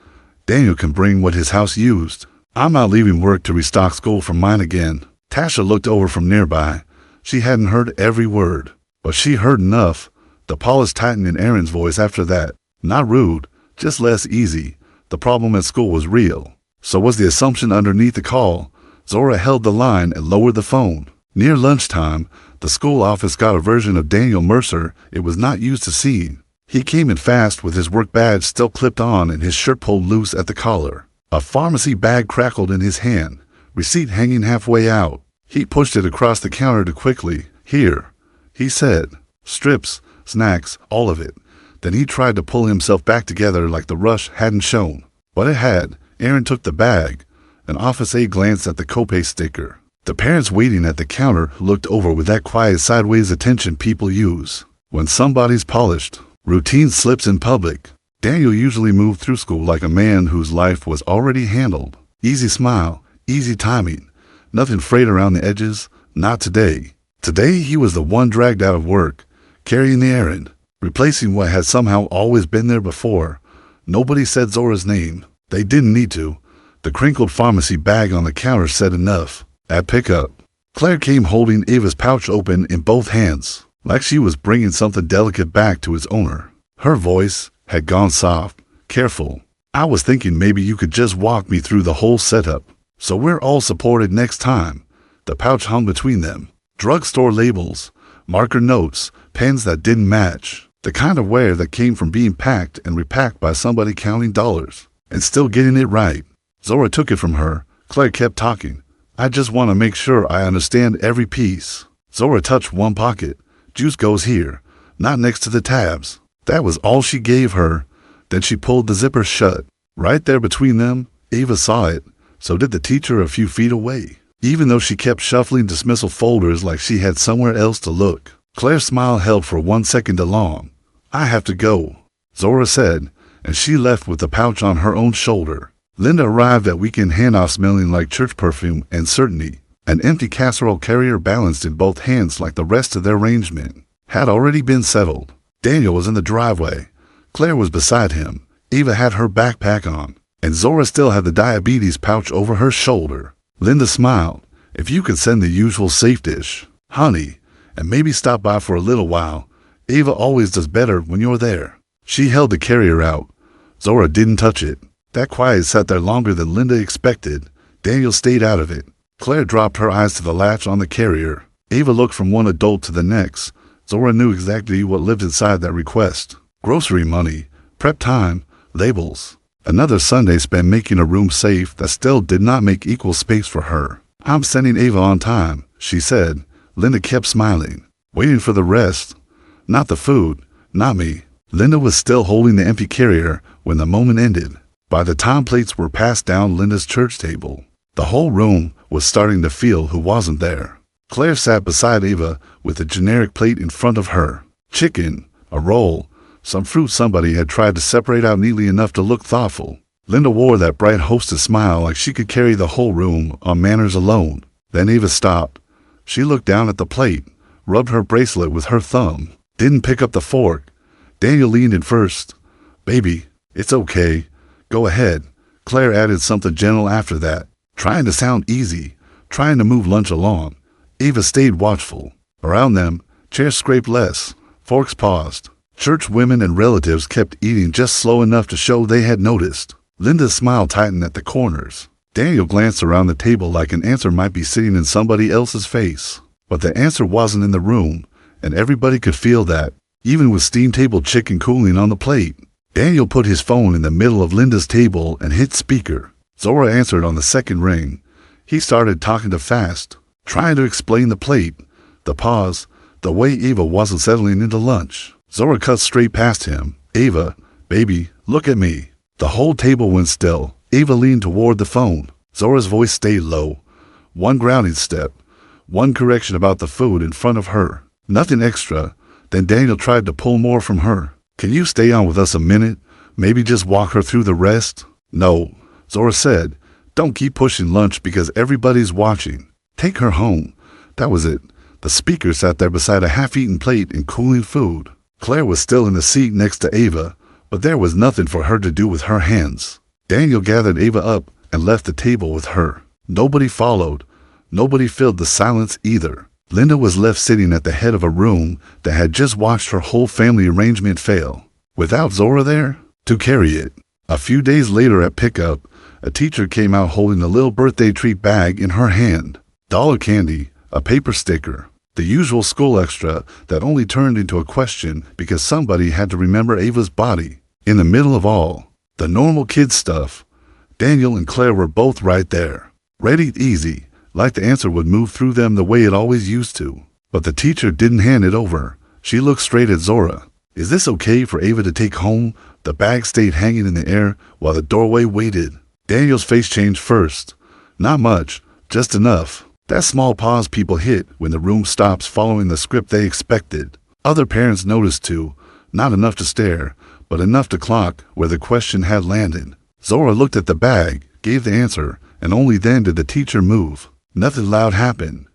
Daniel can bring what his house used. I'm not leaving work to restock school from mine again. Tasha looked over from nearby. She hadn't heard every word, but she heard enough. The polish tightened in Aaron's voice after that. Not rude, just less easy. The problem at school was real. So was the assumption underneath the call. Zora held the line and lowered the phone. Near lunchtime, the school office got a version of Daniel Mercer it was not used to seeing. He came in fast with his work badge still clipped on and his shirt pulled loose at the collar. A pharmacy bag crackled in his hand, receipt hanging halfway out. He pushed it across the counter to quickly. Here, he said. Strips, snacks, all of it. Then he tried to pull himself back together like the rush hadn't shown. But it had. Aaron took the bag. An office aide glanced at the copay sticker. The parents waiting at the counter looked over with that quiet sideways attention people use when somebody's polished. Routine slips in public. Daniel usually moved through school like a man whose life was already handled. Easy smile, easy timing. Nothing frayed around the edges. Not today. Today he was the one dragged out of work, carrying the errand, replacing what had somehow always been there before. Nobody said Zora's name. They didn't need to. The crinkled pharmacy bag on the counter said enough. At pickup, Claire came holding Ava's pouch open in both hands, like she was bringing something delicate back to its owner. Her voice had gone soft, careful. I was thinking maybe you could just walk me through the whole setup, so we're all supported next time. The pouch hung between them. Drugstore labels, marker notes, pens that didn't match. The kind of wear that came from being packed and repacked by somebody counting dollars and still getting it right. Zora took it from her. Claire kept talking. I just want to make sure I understand every piece. Zora touched one pocket. Juice goes here, not next to the tabs. That was all she gave her. Then she pulled the zipper shut. Right there between them, Ava saw it. So did the teacher a few feet away. Even though she kept shuffling dismissal folders like she had somewhere else to look. Claire's smile held for 1 second too long. I have to go, Zora said, and she left with the pouch on her own shoulder. Linda arrived at weekend handoff smelling like church perfume and certainty. An empty casserole carrier balanced in both hands like the rest of their arrangement had already been settled. Daniel was in the driveway. Claire was beside him. Ava had her backpack on, and Zora still had the diabetes pouch over her shoulder. Linda smiled. If you could send the usual safe dish, honey, and maybe stop by for a little while. Ava always does better when you're there. She held the carrier out. Zora didn't touch it. That quiet sat there longer than Linda expected. Daniel stayed out of it. Claire dropped her eyes to the latch on the carrier. Ava looked from one adult to the next. Zora knew exactly what lived inside that request. Grocery money, prep time, labels. Another Sunday spent making a room safe that still did not make equal space for her. I'm sending Ava on time, she said. Linda kept smiling, waiting for the rest. Not the food, not me. Linda was still holding the empty carrier when the moment ended. By the time plates were passed down Linda's church table, the whole room was starting to feel who wasn't there. Claire sat beside Ava with a generic plate in front of her. Chicken, a roll, some fruit somebody had tried to separate out neatly enough to look thoughtful. Linda wore that bright hostess smile like she could carry the whole room on manners alone. Then Ava stopped. She looked down at the plate, rubbed her bracelet with her thumb, didn't pick up the fork. Daniel leaned in first. Baby, it's okay. Go ahead. Claire added something gentle after that, trying to sound easy, trying to move lunch along. Ava stayed watchful. Around them, chairs scraped less. Forks paused. Church women and relatives kept eating just slow enough to show they had noticed. Linda's smile tightened at the corners. Daniel glanced around the table like an answer might be sitting in somebody else's face. But the answer wasn't in the room, and everybody could feel that, even with steam table chicken cooling on the plate. Daniel put his phone in the middle of Linda's table and hit speaker. Zora answered on the second ring. He started talking too fast, trying to explain the plate, the pause, the way Ava wasn't settling into lunch. Zora cut straight past him. Ava, baby, look at me. The whole table went still. Ava leaned toward the phone. Zora's voice stayed low. One grounding step. One correction about the food in front of her. Nothing extra. Then Daniel tried to pull more from her. Can you stay on with us a minute? Maybe just walk her through the rest? No, Zora said. Don't keep pushing lunch because everybody's watching. Take her home. That was it. The speaker sat there beside a half-eaten plate and cooling food. Claire was still in the seat next to Ava, but there was nothing for her to do with her hands. Daniel gathered Ava up and left the table with her. Nobody followed. Nobody filled the silence either. Linda was left sitting at the head of a room that had just watched her whole family arrangement fail, without Zora there to carry it. A few days later at pickup, a teacher came out holding a little birthday treat bag in her hand. Dollar candy, a paper sticker, the usual school extra that only turned into a question because somebody had to remember Ava's body. In the middle of all, the normal kid stuff, Daniel and Claire were both right there. Ready easy, like the answer would move through them the way it always used to. But the teacher didn't hand it over. She looked straight at Zora. Is this okay for Ava to take home? The bag stayed hanging in the air while the doorway waited. Daniel's face changed first. Not much, just enough. That small pause people hit when the room stops following the script they expected. Other parents noticed too, not enough to stare, but enough to clock where the question had landed. Zora looked at the bag, gave the answer, and only then did the teacher move. Nothing loud happened.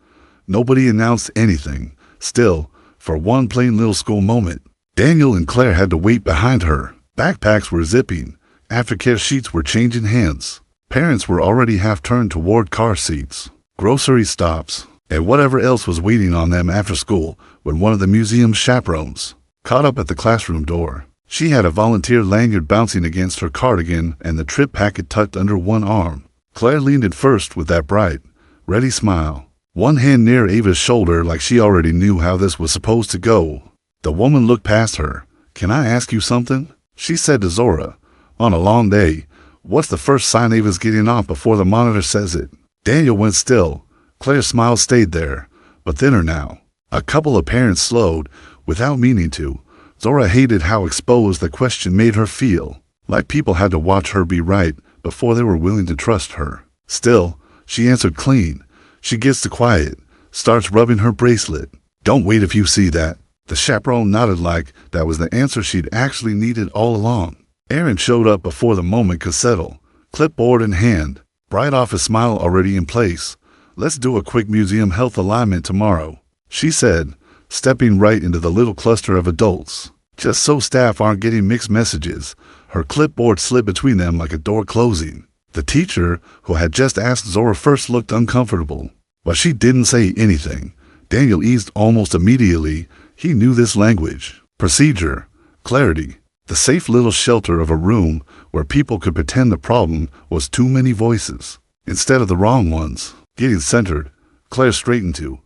Nobody announced anything. Still, for one plain little school moment, Daniel and Claire had to wait behind her. Backpacks were zipping. Aftercare sheets were changing hands. Parents were already half turned toward car seats, grocery stops, and whatever else was waiting on them after school when one of the museum's chaperones caught up at the classroom door. She had a volunteer lanyard bouncing against her cardigan and the trip packet tucked under one arm. Claire leaned in first with that bright, ready smile, one hand near Ava's shoulder like she already knew how this was supposed to go. The woman looked past her. Can I ask you something? She said to Zora. On a long day, what's the first sign Ava's getting off before the monitor says it? Daniel went still. Claire's smile stayed there, but thinner now. A couple of parents slowed, without meaning to. Zora hated how exposed the question made her feel, like people had to watch her be right before they were willing to trust her. Still, she answered clean. She gets the quiet, starts rubbing her bracelet. Don't wait if you see that. The chaperone nodded like that was the answer she'd actually needed all along. Aaron showed up before the moment could settle, clipboard in hand, bright office smile already in place. Let's do a quick museum health alignment tomorrow, she said, stepping right into the little cluster of adults. Just so staff aren't getting mixed messages, her clipboard slid between them like a door closing. The teacher, who had just asked Zora first, looked uncomfortable, but she didn't say anything. Daniel eased almost immediately. He knew this language. Procedure. Clarity. The safe little shelter of a room where people could pretend the problem was too many voices, instead of the wrong ones. Getting centered. Claire straightened to.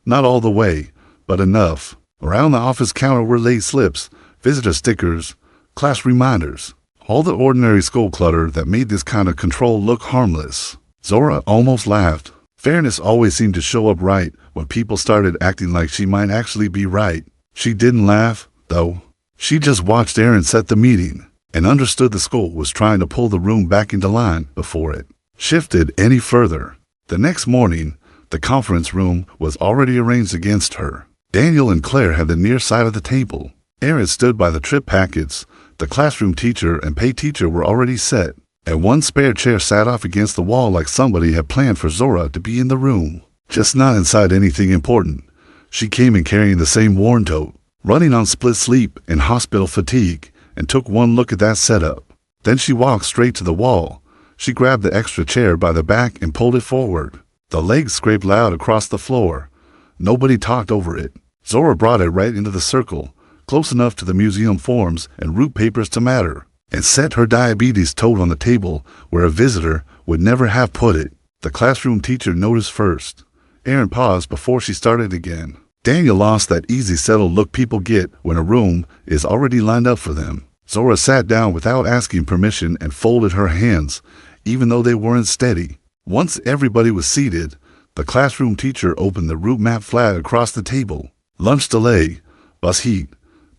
Not all the way, but enough. Around the office counter were laid slips, visitor stickers, class reminders. All the ordinary school clutter that made this kind of control look harmless. Zora almost laughed. Fairness always seemed to show up right when people started acting like she might actually be right. She didn't laugh, though. She just watched Aaron set the meeting and understood the school was trying to pull the room back into line before it shifted any further. The next morning, the conference room was already arranged against her. Daniel and Claire had the near side of the table. Aaron stood by the trip packets. The classroom teacher and pay teacher were already set, and one spare chair sat off against the wall like somebody had planned for Zora to be in the room, just not inside anything important. She came in carrying the same worn tote, running on split sleep and hospital fatigue, and took one look at that setup. Then she walked straight to the wall. She grabbed the extra chair by the back and pulled it forward. The legs scraped loud across the floor. Nobody talked over it. Zora brought it right into the circle, close enough to the museum forms and root papers to matter, and set her diabetes tote on the table where a visitor would never have put it. The classroom teacher noticed first. Erin paused before she started again. Daniel lost that easy settled look people get when a room is already lined up for them. Zora sat down without asking permission and folded her hands, even though they weren't steady. Once everybody was seated, the classroom teacher opened the route map flat across the table. Lunch delay, bus heat,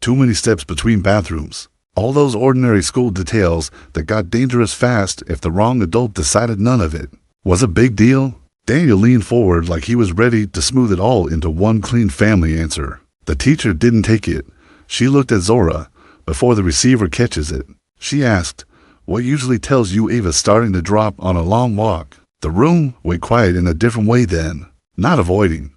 too many steps between bathrooms. All those ordinary school details that got dangerous fast if the wrong adult decided none of it was a big deal. Daniel leaned forward like he was ready to smooth it all into one clean family answer. The teacher didn't take it. She looked at Zora before the receiver catches it. She asked, "What usually tells you Ava's starting to drop on a long walk?" The room went quiet in a different way then. Not avoiding.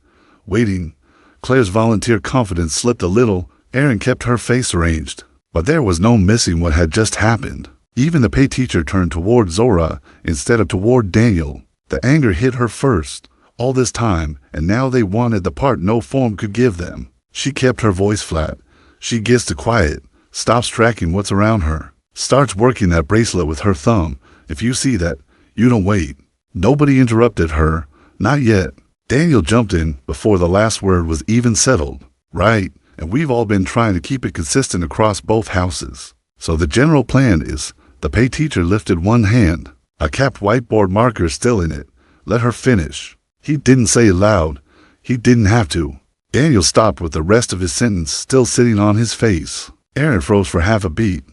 Waiting. Claire's volunteer confidence slipped a little. Erin kept her face arranged. But there was no missing what had just happened. Even the pay teacher turned toward Zora instead of toward Daniel. The anger hit her first. All this time, and now they wanted the part no form could give them. She kept her voice flat. She gets to quiet, stops tracking what's around her, starts working that bracelet with her thumb. If you see that, you don't wait. Nobody interrupted her. Not yet. Daniel jumped in before the last word was even settled. Right, and we've all been trying to keep it consistent across both houses. So the general plan is, the pay teacher lifted one hand, a capped whiteboard marker still in it. Let her finish. He didn't say it loud. He didn't have to. Daniel stopped with the rest of his sentence still sitting on his face. Erin froze for half a beat.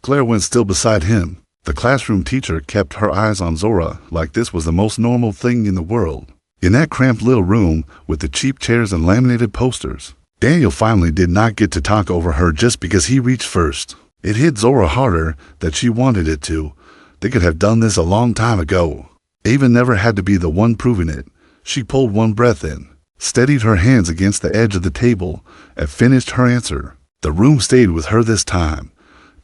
Claire went still beside him. The classroom teacher kept her eyes on Zora like this was the most normal thing in the world. In that cramped little room with the cheap chairs and laminated posters, Daniel finally did not get to talk over her just because he reached first. It hit Zora harder than she wanted it to. They could have done this a long time ago. Ava never had to be the one proving it. She pulled one breath in, steadied her hands against the edge of the table, and finished her answer. The room stayed with her this time.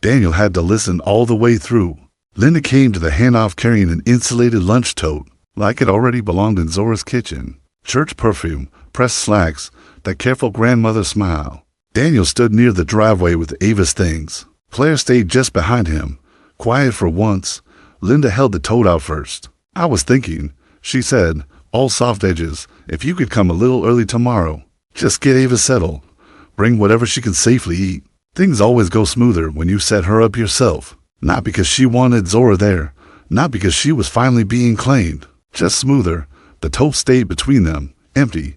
Daniel had to listen all the way through. Linda came to the handoff carrying an insulated lunch tote, like it already belonged in Zora's kitchen. Church perfume, pressed slacks, that careful grandmother smile. Daniel stood near the driveway with Ava's things. Claire stayed just behind him, quiet for once. Linda held the tote out first. "I was thinking," she said, all soft edges, "if you could come a little early tomorrow. Just get Ava settled. Bring whatever she can safely eat. Things always go smoother when you set her up yourself. Not because she wanted Zora there. Not because she was finally being claimed. Just smoother." The tote stayed between them, empty,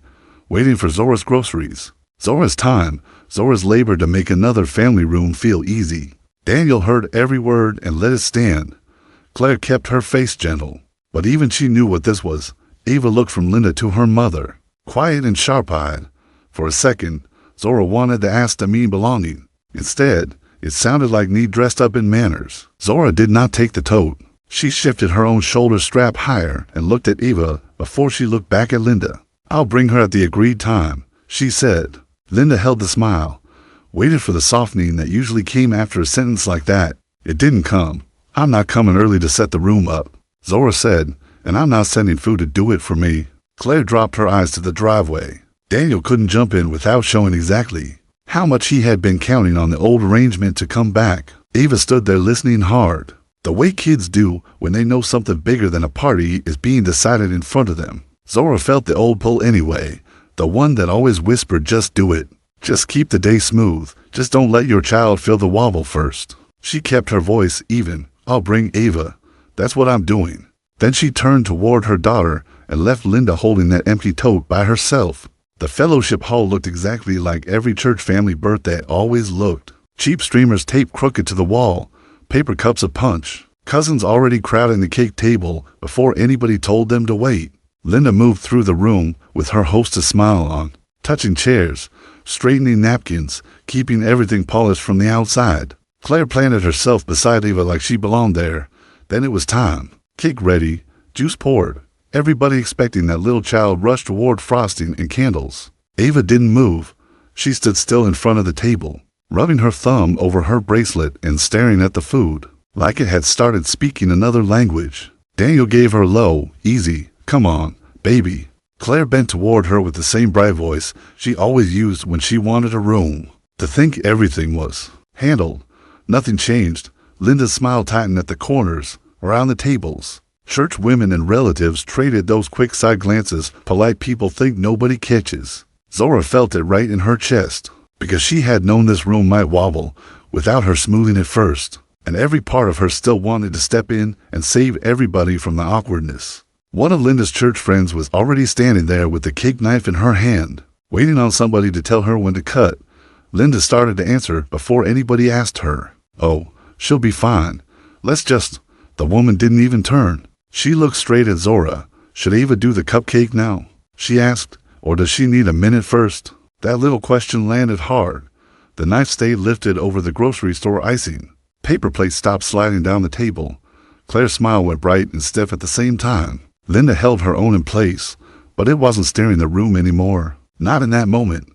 waiting for Zora's groceries. Zora's time, Zora's labor to make another family room feel easy. Daniel heard every word and let it stand. Claire kept her face gentle. But even she knew what this was. Ava looked from Linda to her mother, quiet and sharp-eyed. For a second, Zora wanted to ask to mean belonging. Instead, it sounded like need dressed up in manners. Zora did not take the tote. She shifted her own shoulder strap higher and looked at Ava before she looked back at Linda. "I'll bring her at the agreed time," she said. Linda held the smile, waited for the softening that usually came after a sentence like that. It didn't come. "I'm not coming early to set the room up," Zora said, "and I'm not sending food to do it for me." Claire dropped her eyes to the driveway. Daniel couldn't jump in without showing exactly how much he had been counting on the old arrangement to come back. Ava stood there listening hard, the way kids do when they know something bigger than a party is being decided in front of them. Zora felt the old pull anyway, the one that always whispered, "Just do it. Just keep the day smooth. Just don't let your child feel the wobble first." She kept her voice even. "I'll bring Ava. That's what I'm doing." Then she turned toward her daughter and left Linda holding that empty tote by herself. The fellowship hall looked exactly like every church family birthday always looked. Cheap streamers taped crooked to the wall, paper cups of punch, cousins already crowding the cake table before anybody told them to wait. Linda moved through the room with her hostess smile on, touching chairs, straightening napkins, keeping everything polished from the outside. Claire planted herself beside Ava like she belonged there. Then it was time. Cake ready, juice poured. Everybody expecting that little child rushed toward frosting and candles. Ava didn't move. She stood still in front of the table, rubbing her thumb over her bracelet and staring at the food, like it had started speaking another language. Daniel gave her low, easy, "Come on, baby." Claire bent toward her with the same bright voice she always used when she wanted a room. To think everything was handled. Nothing changed. Linda's smile tightened at the corners, around the tables. Church women and relatives traded those quick side glances polite people think nobody catches. Zora felt it right in her chest, because she had known this room might wobble without her smoothing it first, and every part of her still wanted to step in and save everybody from the awkwardness. One of Linda's church friends was already standing there with the cake knife in her hand, waiting on somebody to tell her when to cut. Linda started to answer before anybody asked her. "Oh, she'll be fine. Let's just—" The woman didn't even turn. She looked straight at Zora. "Should Ava do the cupcake now?" she asked. "Or does she need a minute first?" That little question landed hard. The knife stayed lifted over the grocery store icing. Paper plates stopped sliding down the table. Claire's smile went bright and stiff at the same time. Linda held her own in place, but it wasn't steering the room anymore. Not in that moment.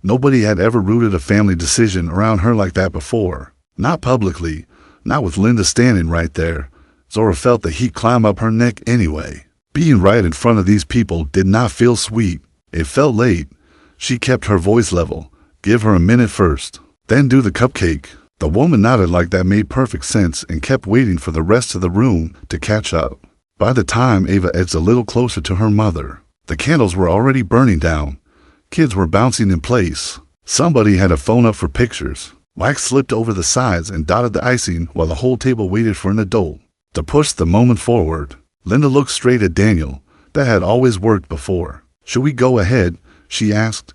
Nobody had ever rooted a family decision around her like that before. Not publicly. Not with Linda standing right there. Zora felt the heat climb up her neck anyway. Being right in front of these people did not feel sweet. It felt late. She kept her voice level. "Give her a minute first. Then do the cupcake." The woman nodded like that made perfect sense and kept waiting for the rest of the room to catch up. By the time Ava edged a little closer to her mother, the candles were already burning down. Kids were bouncing in place. Somebody had a phone up for pictures. Wax slipped over the sides and dotted the icing while the whole table waited for an adult to push the moment forward. Linda looked straight at Daniel. That had always worked before. "Should we go ahead?" she asked.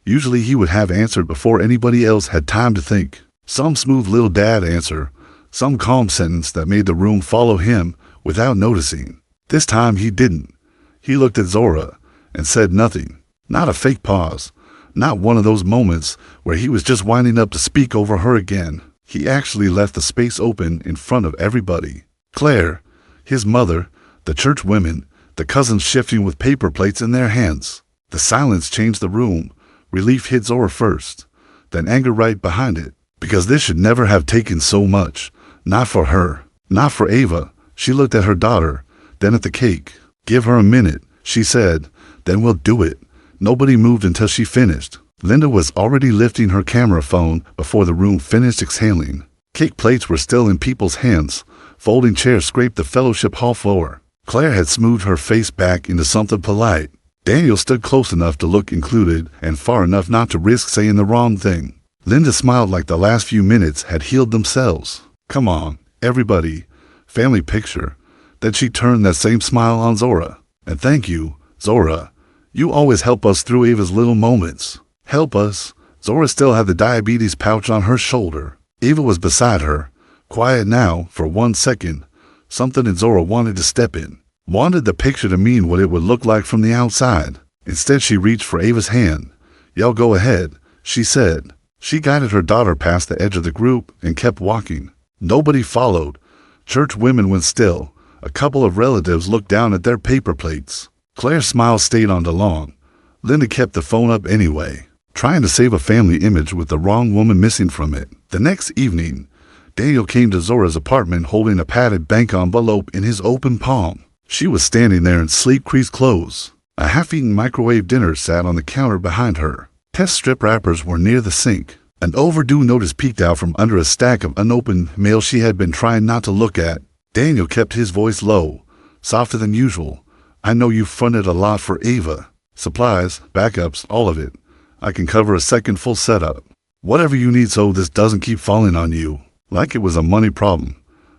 Usually he would have answered before anybody else had time to think. Some smooth little dad answer, some calm sentence that made the room follow him without noticing. This time he didn't. He looked at Zora and said nothing. Not a fake pause. Not one of those moments where he was just winding up to speak over her again. He actually left the space open in front of everybody. Claire, his mother, the church women, the cousins shifting with paper plates in their hands. The silence changed the room. Relief hit Zora first, then anger right behind it. Because this should never have taken so much. Not for her. Not for Ava. She looked at her daughter, then at the cake. "Give her a minute," she said. "Then we'll do it." Nobody moved until she finished. Linda was already lifting her camera phone before the room finished exhaling. Cake plates were still in people's hands. Folding chairs scraped the fellowship hall floor. Claire had smoothed her face back into something polite. Daniel stood close enough to look included and far enough not to risk saying the wrong thing. Linda smiled like the last few minutes had healed themselves. "Come on, everybody. Family picture." Then she turned that same smile on Zora. "And thank you, Zora. You always help us through Ava's little moments." Help us? Zora still had the diabetes pouch on her shoulder. Ava was beside her, quiet now for 1 second. Something in Zora wanted to step in. Wanted the picture to mean what it would look like from the outside. Instead, she reached for Ava's hand. "Y'all go ahead," she said. She guided her daughter past the edge of the group and kept walking. Nobody followed. Church women went still. A couple of relatives looked down at their paper plates. Claire's smile stayed on the lawn. Linda kept the phone up anyway, trying to save a family image with the wrong woman missing from it. The next evening, Daniel came to Zora's apartment holding a padded bank envelope in his open palm. She was standing there in sleek creased clothes. A half-eaten microwave dinner sat on the counter behind her. Test strip wrappers were near the sink. An overdue notice peeked out from under a stack of unopened mail she had been trying not to look at. Daniel kept his voice low, softer than usual. "I know you've fronted a lot for Ava. Supplies, backups, all of it. I can cover a second full setup. Whatever you need so this doesn't keep falling on you." Like it was a money problem.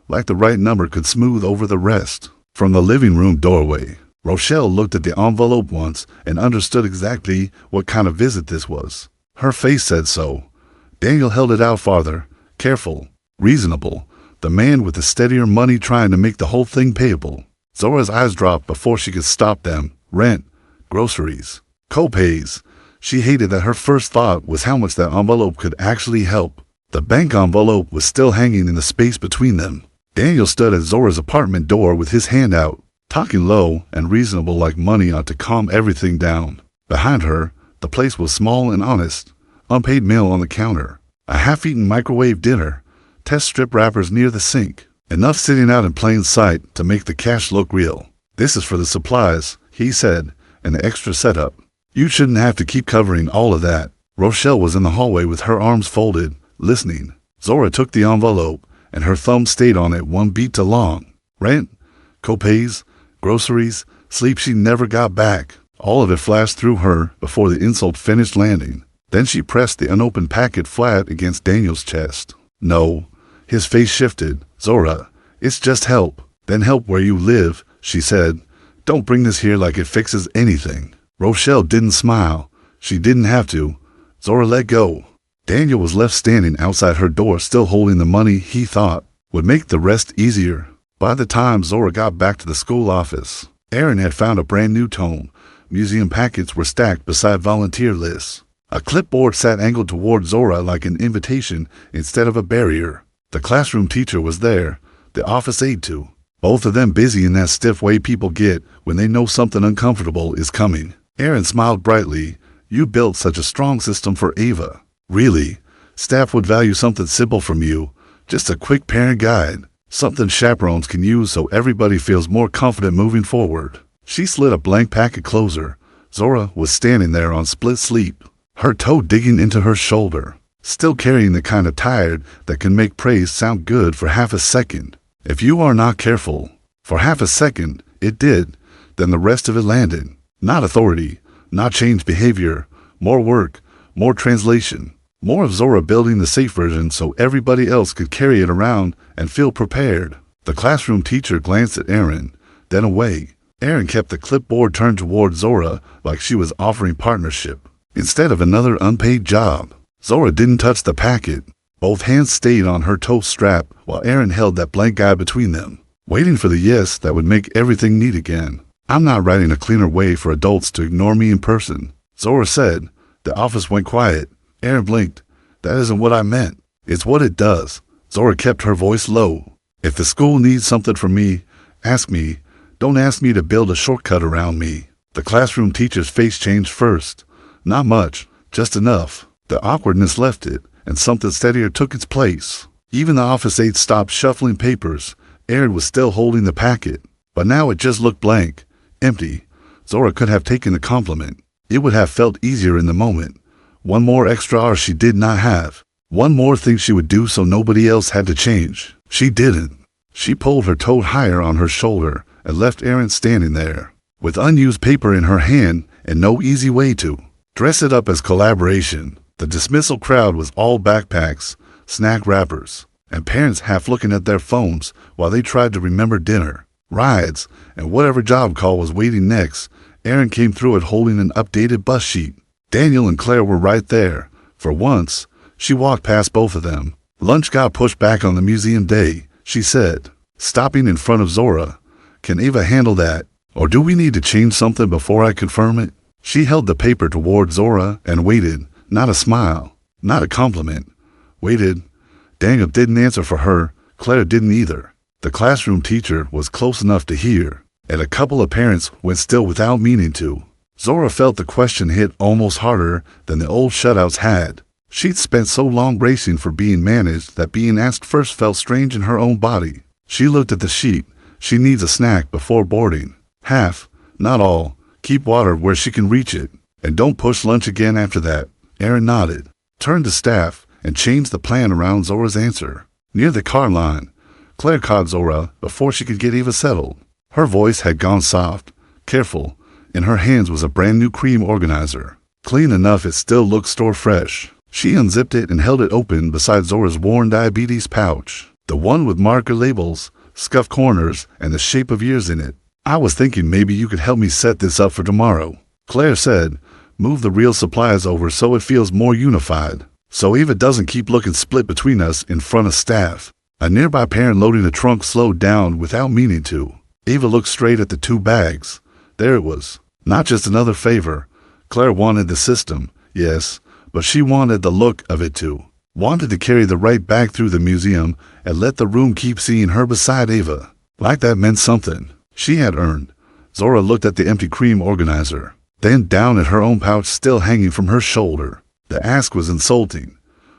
Like the right number could smooth over the rest. From the living room doorway, Rochelle looked at the envelope once and understood exactly what kind of visit this was. Her face said so. Daniel held it out farther. Careful. Reasonable. The man with the steadier money trying to make the whole thing payable. Zora's eyes dropped before she could stop them. Rent. Groceries. Co-pays. She hated that her first thought was how much that envelope could actually help. The bank envelope was still hanging in the space between them. Daniel stood at Zora's apartment door with his hand out, talking low and reasonable like money ought to calm everything down. Behind her, the place was small and honest. Unpaid mail on the counter. A half-eaten microwave dinner. Test strip wrappers near the sink. Enough sitting out in plain sight to make the cash look real. "This is for the supplies," he said, "and the extra setup. You shouldn't have to keep covering all of that." Rochelle was in the hallway with her arms folded, listening. Zora took the envelope, and her thumb stayed on it one beat too long. "Rent? copays, groceries, sleep she never got back. All of it flashed through her before the insult finished landing. Then she pressed the unopened packet flat against Daniel's chest. No. His face shifted. Zora, it's just help. Then help where you live, she said. Don't bring this here like it fixes anything. Rochelle didn't smile. She didn't have to. Zora let go. Daniel was left standing outside her door, still holding the money he thought would make the rest easier. By the time Zora got back to the school office, Aaron had found a brand new tome. Museum packets were stacked beside volunteer lists. A clipboard sat angled toward Zora like an invitation instead of a barrier. The classroom teacher was there, the office aide too. Both of them busy in that stiff way people get when they know something uncomfortable is coming. Aaron smiled brightly. You built such a strong system for Ava. Really? Staff would value something simple from you. Just a quick parent guide. Something chaperones can use so everybody feels more confident moving forward. She slid a blank packet closer. Zora was standing there on split sleep, her toe digging into her shoulder, still carrying the kind of tired that can make praise sound good for half a second. If you are not careful. For half a second, it did. Then the rest of it landed. Not authority, not changed behavior, more work, more translation, more of Zora building the safe version so everybody else could carry it around and feel prepared. The classroom teacher glanced at Aaron, then away. Aaron kept the clipboard turned toward Zora like she was offering partnership instead of another unpaid job. Zora didn't touch the packet. Both hands stayed on her toe strap while Aaron held that blank guide between them, waiting for the yes that would make everything neat again. I'm not writing a cleaner way for adults to ignore me in person, Zora said. The office went quiet. Aaron blinked. That isn't what I meant. It's what it does. Zora kept her voice low. If the school needs something from me, ask me. Don't ask me to build a shortcut around me. The classroom teacher's face changed first. Not much, just enough. The awkwardness left it, and something steadier took its place. Even the office aide stopped shuffling papers. Aaron was still holding the packet, but now it just looked blank, empty. Zora could have taken the compliment. It would have felt easier in the moment. One more extra hour she did not have. One more thing she would do so nobody else had to change. She didn't. She pulled her toe higher on her shoulder and left Aaron standing there, with unused paper in her hand and no easy way to dress it up as collaboration. The dismissal crowd was all backpacks, snack wrappers, and parents half looking at their phones while they tried to remember dinner, rides, and whatever job call was waiting next. Aaron came through it holding an updated bus sheet. Daniel and Claire were right there. For once, she walked past both of them. Lunch got pushed back on the museum day, she said, stopping in front of Zora. Can Ava handle that? Or do we need to change something before I confirm it? She held the paper toward Zora and waited. Not a smile, not a compliment. Waited. Daniel didn't answer for her. Claire didn't either. The classroom teacher was close enough to hear, and a couple of parents went still without meaning to. Zora felt the question hit almost harder than the old shutouts had. She'd spent so long bracing for being managed that being asked first felt strange in her own body. She looked at the sheet. She needs a snack before boarding. Half, not all. Keep water where she can reach it. And don't push lunch again after that. Aaron nodded, turned to staff, and changed the plan around Zora's answer. Near the car line, Claire caught Zora before she could get Ava settled. Her voice had gone soft, careful. In her hands was a brand new cream organizer. Clean enough it still looked store fresh. She unzipped it and held it open beside Zora's worn diabetes pouch. The one with marker labels, scuffed corners, and the shape of years in it. I was thinking maybe you could help me set this up for tomorrow, Claire said. Move the real supplies over so it feels more unified. So Ava doesn't keep looking split between us in front of staff. A nearby parent loading the trunk slowed down without meaning to. Ava looked straight at the two bags. There it was. Not just another favor. Claire wanted the system, yes, but she wanted the look of it too. Wanted to carry the right bag through the museum and let the room keep seeing her beside Ava. Like that meant something she had earned. Zora looked at the empty cream organizer, then down at her own pouch still hanging from her shoulder. The ask was insulting.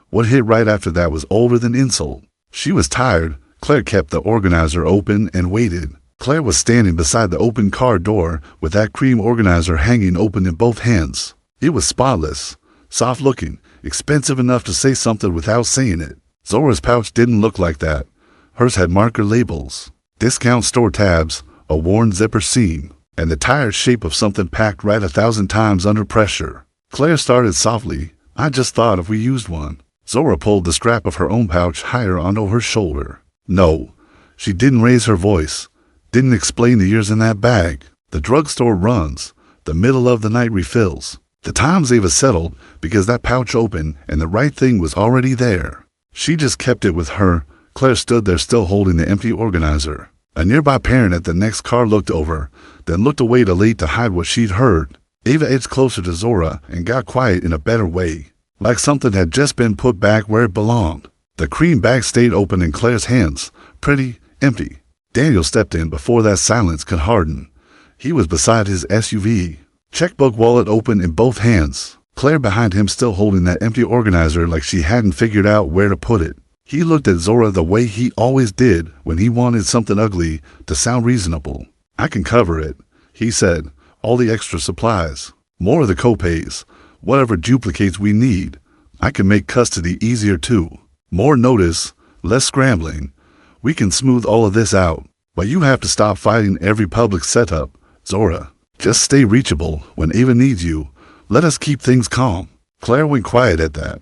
What hit right after that was older than insult. She was tired. Claire kept the organizer open and waited. Claire was standing beside the open car door with that cream organizer hanging open in both hands. It was spotless, soft-looking, expensive enough to say something without saying it. Zora's pouch didn't look like that. Hers had marker labels, discount store tabs, a worn zipper seam, and the tired shape of something packed right 1,000 times under pressure. Claire started softly. I just thought if we used one. Zora pulled the strap of her own pouch higher onto her shoulder. No. She didn't raise her voice. Didn't explain the years in that bag. The drugstore runs. The middle of the night refills. The times Ava settled because that pouch opened and the right thing was already there. She just kept it with her. Claire stood there still holding the empty organizer. A nearby parent at the next car looked over, then looked away too late to hide what she'd heard. Ava edged closer to Zora and got quiet in a better way, like something had just been put back where it belonged. The cream bag stayed open in Claire's hands, pretty empty. Daniel stepped in before that silence could harden. He was beside his SUV, checkbook wallet open in both hands. Claire behind him still holding that empty organizer like she hadn't figured out where to put it. He looked at Zora the way he always did when he wanted something ugly to sound reasonable. I can cover it, he said. All the extra supplies, more of the copays, whatever duplicates we need. I can make custody easier too. More notice, less scrambling. We can smooth all of this out, but you have to stop fighting every public setup, Zora. Just stay reachable when Ava needs you. Let us keep things calm. Claire went quiet at that.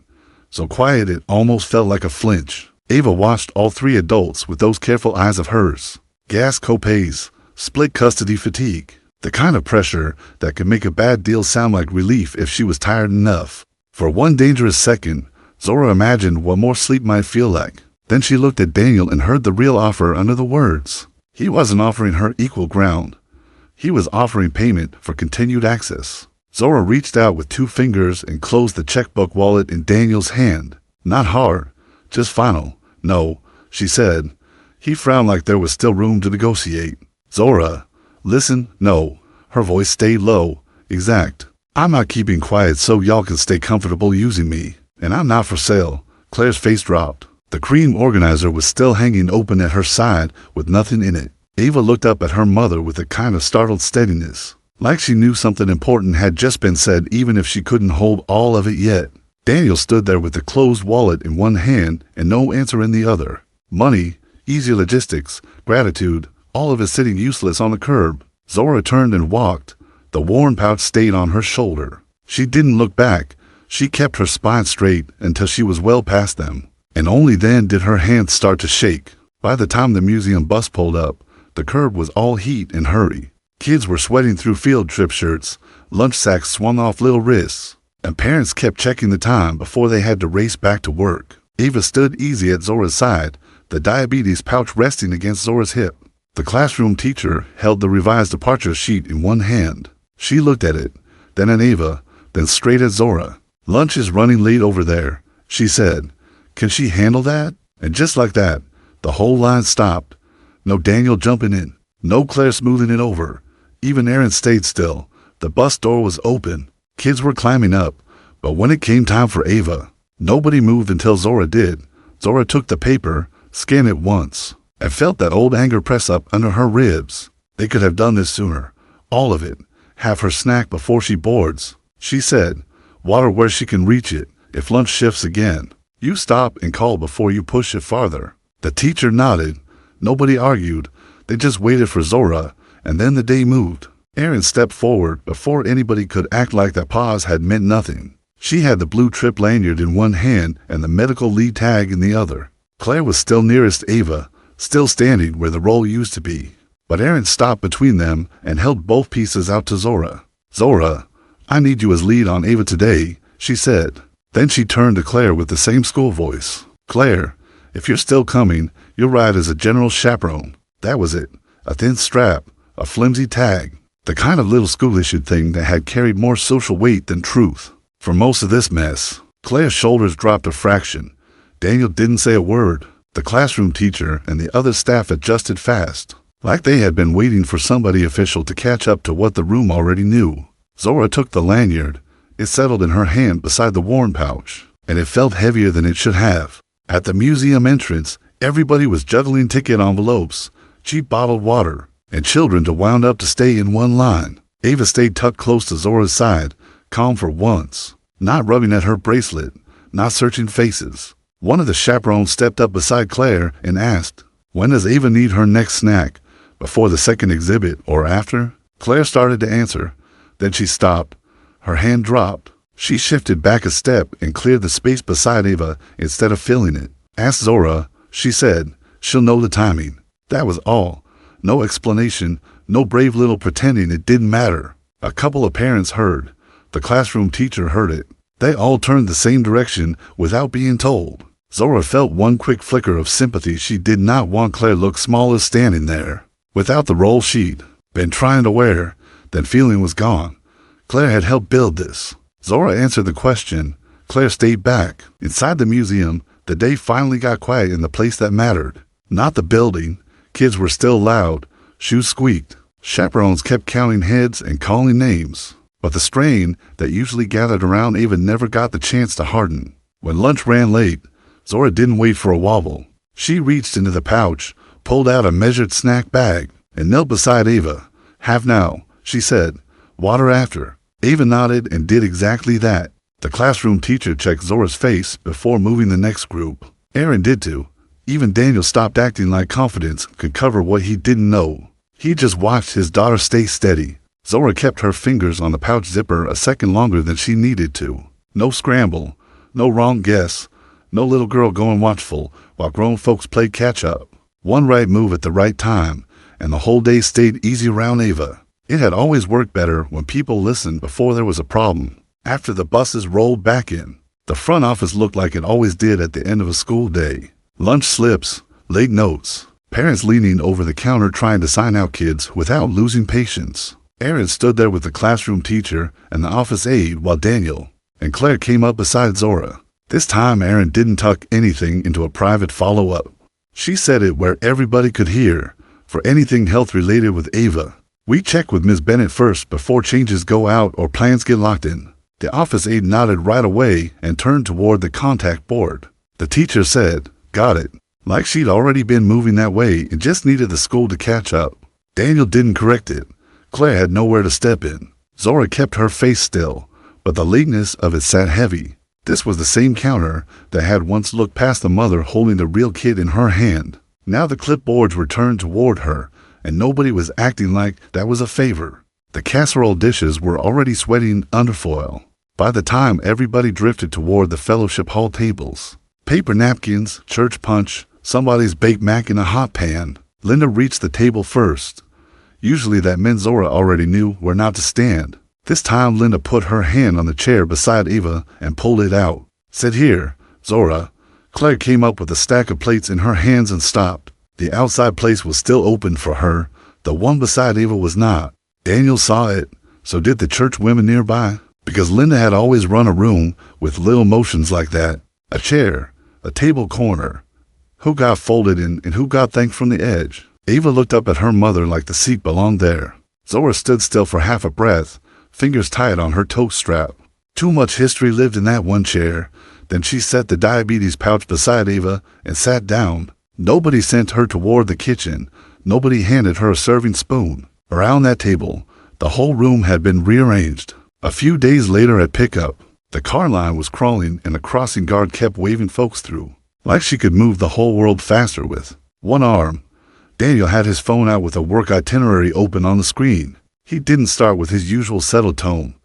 So quiet it almost felt like a flinch. Ava watched all three adults with those careful eyes of hers. Gas copays, split custody fatigue. The kind of pressure that could make a bad deal sound like relief if she was tired enough. For one dangerous second, Zora imagined what more sleep might feel like. Then she looked at Daniel and heard the real offer under the words. He wasn't offering her equal ground. He was offering payment for continued access. Zora reached out with 2 fingers and closed the checkbook wallet in Daniel's hand. Not hard, just final. No, she said. He frowned like there was still room to negotiate. Zora, listen, no. Her voice stayed low. Exact. I'm not keeping quiet so y'all can stay comfortable using me. And I'm not for sale. Claire's face dropped. The cream organizer was still hanging open at her side with nothing in it. Ava looked up at her mother with a kind of startled steadiness, like she knew something important had just been said even if she couldn't hold all of it yet. Daniel stood there with the closed wallet in one hand and no answer in the other. Money, easier logistics, gratitude, all of it sitting useless on the curb. Zora turned and walked. The worn pouch stayed on her shoulder. She didn't look back. She kept her spine straight until she was well past them. And only then did her hands start to shake. By the time the museum bus pulled up, the curb was all heat and hurry. Kids were sweating through field trip shirts, lunch sacks swung off little wrists, and parents kept checking the time before they had to race back to work. Ava stood easy at Zora's side, the diabetes pouch resting against Zora's hip. The classroom teacher held the revised departure sheet in one hand. She looked at it, then at Ava, then straight at Zora. Lunch is running late over there, she said. Can she handle that? And just like that, the whole line stopped. No Daniel jumping in, no Claire smoothing it over. Even Aaron stayed still. The bus door was open. Kids were climbing up. But when it came time for Ava, nobody moved until Zora did. Zora took the paper, scanned it once, and felt that old anger press up under her ribs. They could have done this sooner. All of it. Have her snack before she boards, she said. Water where she can reach it, if lunch shifts again. You stop and call before you push it farther. The teacher nodded. Nobody argued. They just waited for Zora, and then the day moved. Aaron stepped forward before anybody could act like that pause had meant nothing. She had the blue trip lanyard in one hand and the medical lead tag in the other. Claire was still nearest Ava, still standing where the roll used to be. But Aaron stopped between them and held both pieces out to Zora. Zora, I need you as lead on Ava today, she said. Then she turned to Claire with the same school voice. Claire, if you're still coming, you'll ride as a general chaperone. That was it. A thin strap, a flimsy tag, the kind of little school-issued thing that had carried more social weight than truth. For most of this mess, Claire's shoulders dropped a fraction. Daniel didn't say a word. The classroom teacher and the other staff adjusted fast, like they had been waiting for somebody official to catch up to what the room already knew. Zora took the lanyard. It settled in her hand beside the worn pouch, and it felt heavier than it should have. At the museum entrance, everybody was juggling ticket envelopes, cheap bottled water, and children to wound up to stay in one line. Ava stayed tucked close to Zora's side, calm for once, not rubbing at her bracelet, not searching faces. One of the chaperones stepped up beside Claire and asked, when does Ava need her next snack? Before the second exhibit or after? Claire started to answer. Then she stopped. Her hand dropped. She shifted back a step and cleared the space beside Ava instead of filling it. Ask Zora, she said. She'll know the timing. That was all. No explanation, no brave little pretending it didn't matter. A couple of parents heard. The classroom teacher heard it. They all turned the same direction without being told. Zora felt one quick flicker of sympathy. She did not want Claire look small as standing there. Without the roll she'd been trying to wear, that feeling was gone. Claire had helped build this. Zora answered the question. Claire stayed back. Inside the museum, the day finally got quiet in the place that mattered. Not the building. Kids were still loud. Shoes squeaked. Chaperones kept counting heads and calling names. But the strain that usually gathered around Ava never got the chance to harden. When lunch ran late, Zora didn't wait for a wobble. She reached into the pouch, pulled out a measured snack bag, and knelt beside Ava. Have now, she said. Water after. Ava nodded and did exactly that. The classroom teacher checked Zora's face before moving the next group. Aaron did too. Even Daniel stopped acting like confidence could cover what he didn't know. He just watched his daughter stay steady. Zora kept her fingers on the pouch zipper a second longer than she needed to. No scramble, no wrong guess, no little girl going watchful while grown folks played catch-up. One right move at the right time, and the whole day stayed easy around Ava. It had always worked better when people listened before there was a problem. After the buses rolled back in, the front office looked like it always did at the end of a school day. Lunch slips, late notes, parents leaning over the counter trying to sign out kids without losing patience. Aaron stood there with the classroom teacher and the office aide while Daniel and Claire came up beside Zora. This time Aaron didn't tuck anything into a private follow-up. She said it where everybody could hear, for anything health-related with Ava. We check with Ms. Bennett first before changes go out or plans get locked in. The office aide nodded right away and turned toward the contact board. The teacher said, got it, like she'd already been moving that way and just needed the school to catch up. Daniel didn't correct it. Claire had nowhere to step in. Zora kept her face still, but the lateness of it sat heavy. This was the same counter that had once looked past the mother holding the real kid in her hand. Now the clipboards were turned toward her, and nobody was acting like that was a favor. The casserole dishes were already sweating under foil. By the time everybody drifted toward the fellowship hall tables, paper napkins, church punch, somebody's baked mac in a hot pan, Linda reached the table first. Usually that meant Zora already knew where not to stand. This time Linda put her hand on the chair beside Ava and pulled it out. Sit here, Zora. Claire came up with a stack of plates in her hands and stopped. The outside place was still open for her. The one beside Ava was not. Daniel saw it. So did the church women nearby. Because Linda had always run a room with little motions like that. A chair, a table corner. Who got folded in and who got thanked from the edge. Ava looked up at her mother like the seat belonged there. Zora stood still for half a breath, fingers tied on her tote strap. Too much history lived in that one chair. Then she set the diabetes pouch beside Ava and sat down. Nobody sent her toward the kitchen. Nobody handed her a serving spoon. Around that table, the whole room had been rearranged. A few days later at pickup, the car line was crawling and the crossing guard kept waving folks through, like she could move the whole world faster with one arm. Daniel had his phone out with a work itinerary open on the screen. He didn't start with his usual settled tone.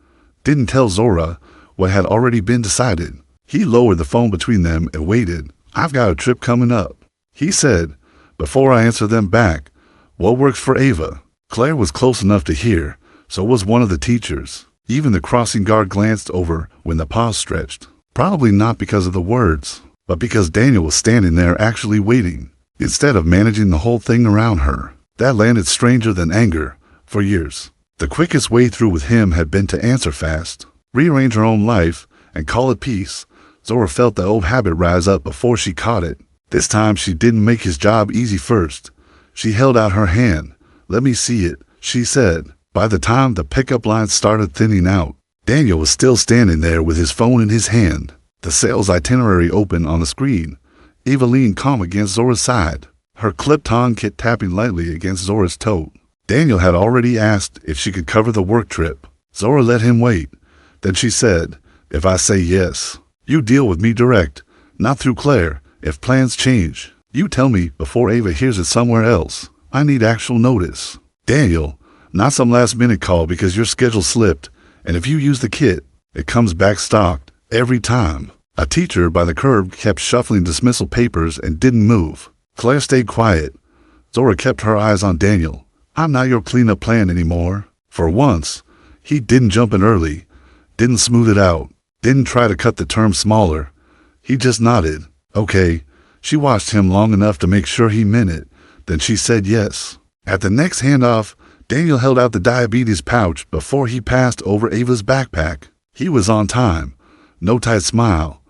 Didn't tell Zora what had already been decided. He lowered the phone between them and waited. I've got a trip coming up, he said, before I answer them back. What works for Ava? Claire was close enough to hear, so was one of the teachers. Even the crossing guard glanced over when the pause stretched. Probably not because of the words, but because Daniel was standing there actually waiting, instead of managing the whole thing around her. That landed stranger than anger. For years, the quickest way through with him had been to answer fast, rearrange her own life, and call it peace. Zora felt the old habit rise up before she caught it. This time she didn't make his job easy first. She held out her hand. Let me see it, she said. By the time the pickup lines started thinning out, Daniel was still standing there with his phone in his hand, the sales itinerary open on the screen. Ava leaned calm against Zora's side, her clipped tongue tapping lightly against Zora's tote. Daniel had already asked if she could cover the work trip. Zora let him wait. Then she said, if I say yes, you deal with me direct, not through Claire. If plans change, you tell me before Ava hears it somewhere else. I need actual notice. Daniel, not some last-minute call because your schedule slipped, and if you use the kit, it comes back stocked every time. A teacher by the curb kept shuffling dismissal papers and didn't move. Claire stayed quiet. Zora kept her eyes on Daniel. I'm not your cleanup plan anymore. For once, he didn't jump in early, didn't smooth it out, didn't try to cut the term smaller. He just nodded. Okay. She watched him long enough to make sure he meant it. Then she said yes. At the next handoff, Daniel held out the diabetes pouch before he passed over Ava's backpack. He was on time. No tight smile.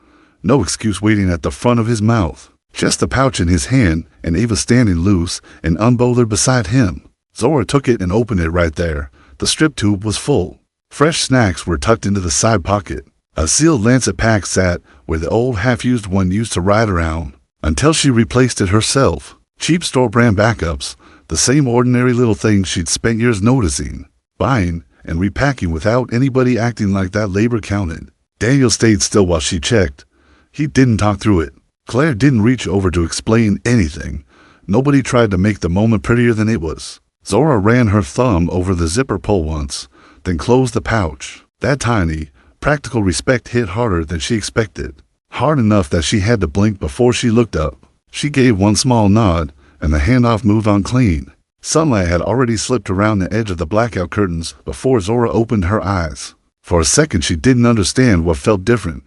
No excuse waiting at the front of his mouth. Just the pouch in his hand and Ava standing loose and unbothered beside him. Zora took it and opened it right there. The strip tube was full. Fresh snacks were tucked into the side pocket. A sealed lancet pack sat where the old half-used one used to ride around, until she replaced it herself. Cheap store-brand backups, the same ordinary little things she'd spent years noticing, buying, and repacking without anybody acting like that labor counted. Daniel stayed still while she checked. He didn't talk through it. Claire didn't reach over to explain anything. Nobody tried to make the moment prettier than it was. Zora ran her thumb over the zipper pull once, then closed the pouch. That tiny, practical respect hit harder than she expected. Hard enough that she had to blink before she looked up. She gave one small nod, and the handoff moved on clean. Sunlight had already slipped around the edge of the blackout curtains before Zora opened her eyes. For a second she didn't understand what felt different.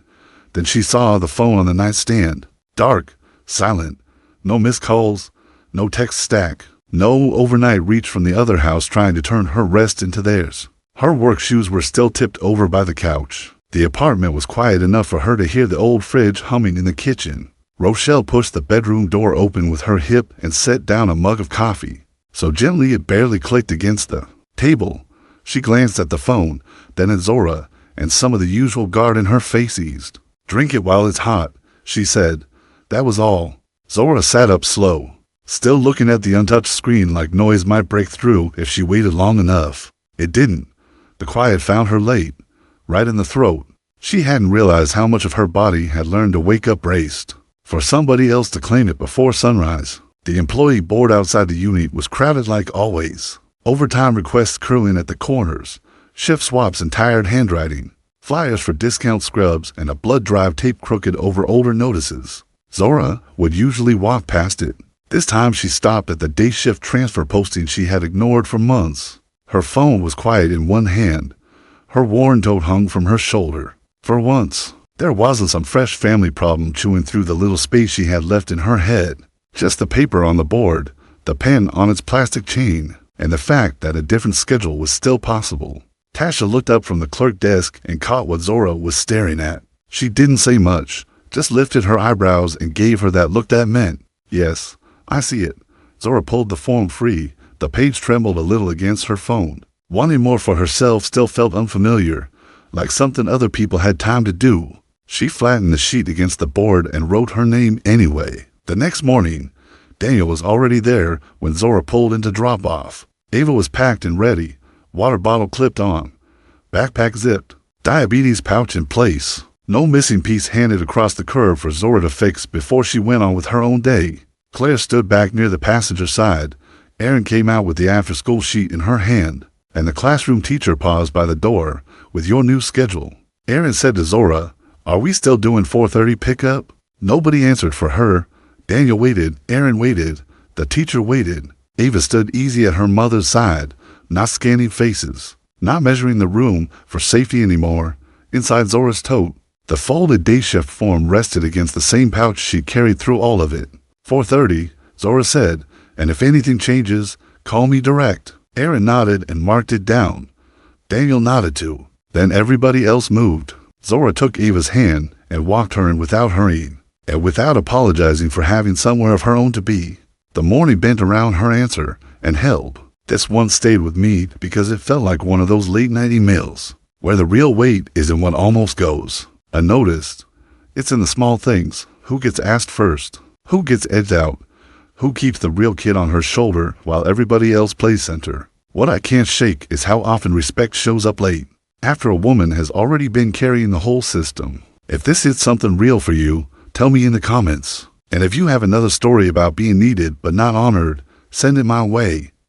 Then she saw the phone on the nightstand. Dark, silent, no missed calls, no text stack, no overnight reach from the other house trying to turn her rest into theirs. Her work shoes were still tipped over by the couch. The apartment was quiet enough for her to hear the old fridge humming in the kitchen. Rochelle pushed the bedroom door open with her hip and set down a mug of coffee, so gently it barely clicked against the table. She glanced at the phone, then at Zora, and some of the usual guard in her face eased. Drink it while it's hot, she said. That was all. Zora sat up slow, still looking at the untouched screen like noise might break through if she waited long enough. It didn't. The quiet found her late, right in the throat. She hadn't realized how much of her body had learned to wake up braced for somebody else to claim it before sunrise. The employee board outside the unit was crowded like always. Overtime requests curling at the corners, shift swaps and tired handwriting, flyers for discount scrubs, and a blood drive taped crooked over older notices. Zora would usually walk past it. This time she stopped at the day shift transfer posting she had ignored for months. Her phone was quiet in one hand. Her worn tote hung from her shoulder. For once, there wasn't some fresh family problem chewing through the little space she had left in her head. Just the paper on the board, the pen on its plastic chain, and the fact that a different schedule was still possible. Tasha looked up from the clerk desk and caught what Zora was staring at. She didn't say much, just lifted her eyebrows and gave her that look that meant, yes, I see it. Zora pulled the form free. The page trembled a little against her phone. Wanting more for herself still felt unfamiliar, like something other people had time to do. She flattened the sheet against the board and wrote her name anyway. The next morning, Daniel was already there when Zora pulled into drop-off. Ava was packed and ready, water bottle clipped on, backpack zipped, diabetes pouch in place. No missing piece handed across the curb for Zora to fix before she went on with her own day. Claire stood back near the passenger side. Erin came out with the after-school sheet in her hand, and the classroom teacher paused by the door with your new schedule. Erin said to Zora, "Are we still doing 4:30 pickup?" Nobody answered for her. Daniel waited, Erin waited, the teacher waited. Ava stood easy at her mother's side, not scanning faces, not measuring the room for safety anymore. Inside Zora's tote, the folded day shift form rested against the same pouch she'd carried through all of it. 4:30, Zora said, "and if anything changes, call me direct." Erin nodded and marked it down. Daniel nodded too. Then everybody else moved. Zora took Ava's hand and walked her in without hurrying, and without apologizing for having somewhere of her own to be. The morning bent around her answer and held. This one stayed with me because it felt like one of those late-night emails, where the real weight isn't what almost goes. I noticed. It's in the small things. Who gets asked first? Who gets edged out? Who keeps the real kid on her shoulder while everybody else plays center? What I can't shake is how often respect shows up late, after a woman has already been carrying the whole system. If this is something real for you, tell me in the comments. And if you have another story about being needed but not honored, Send it my way.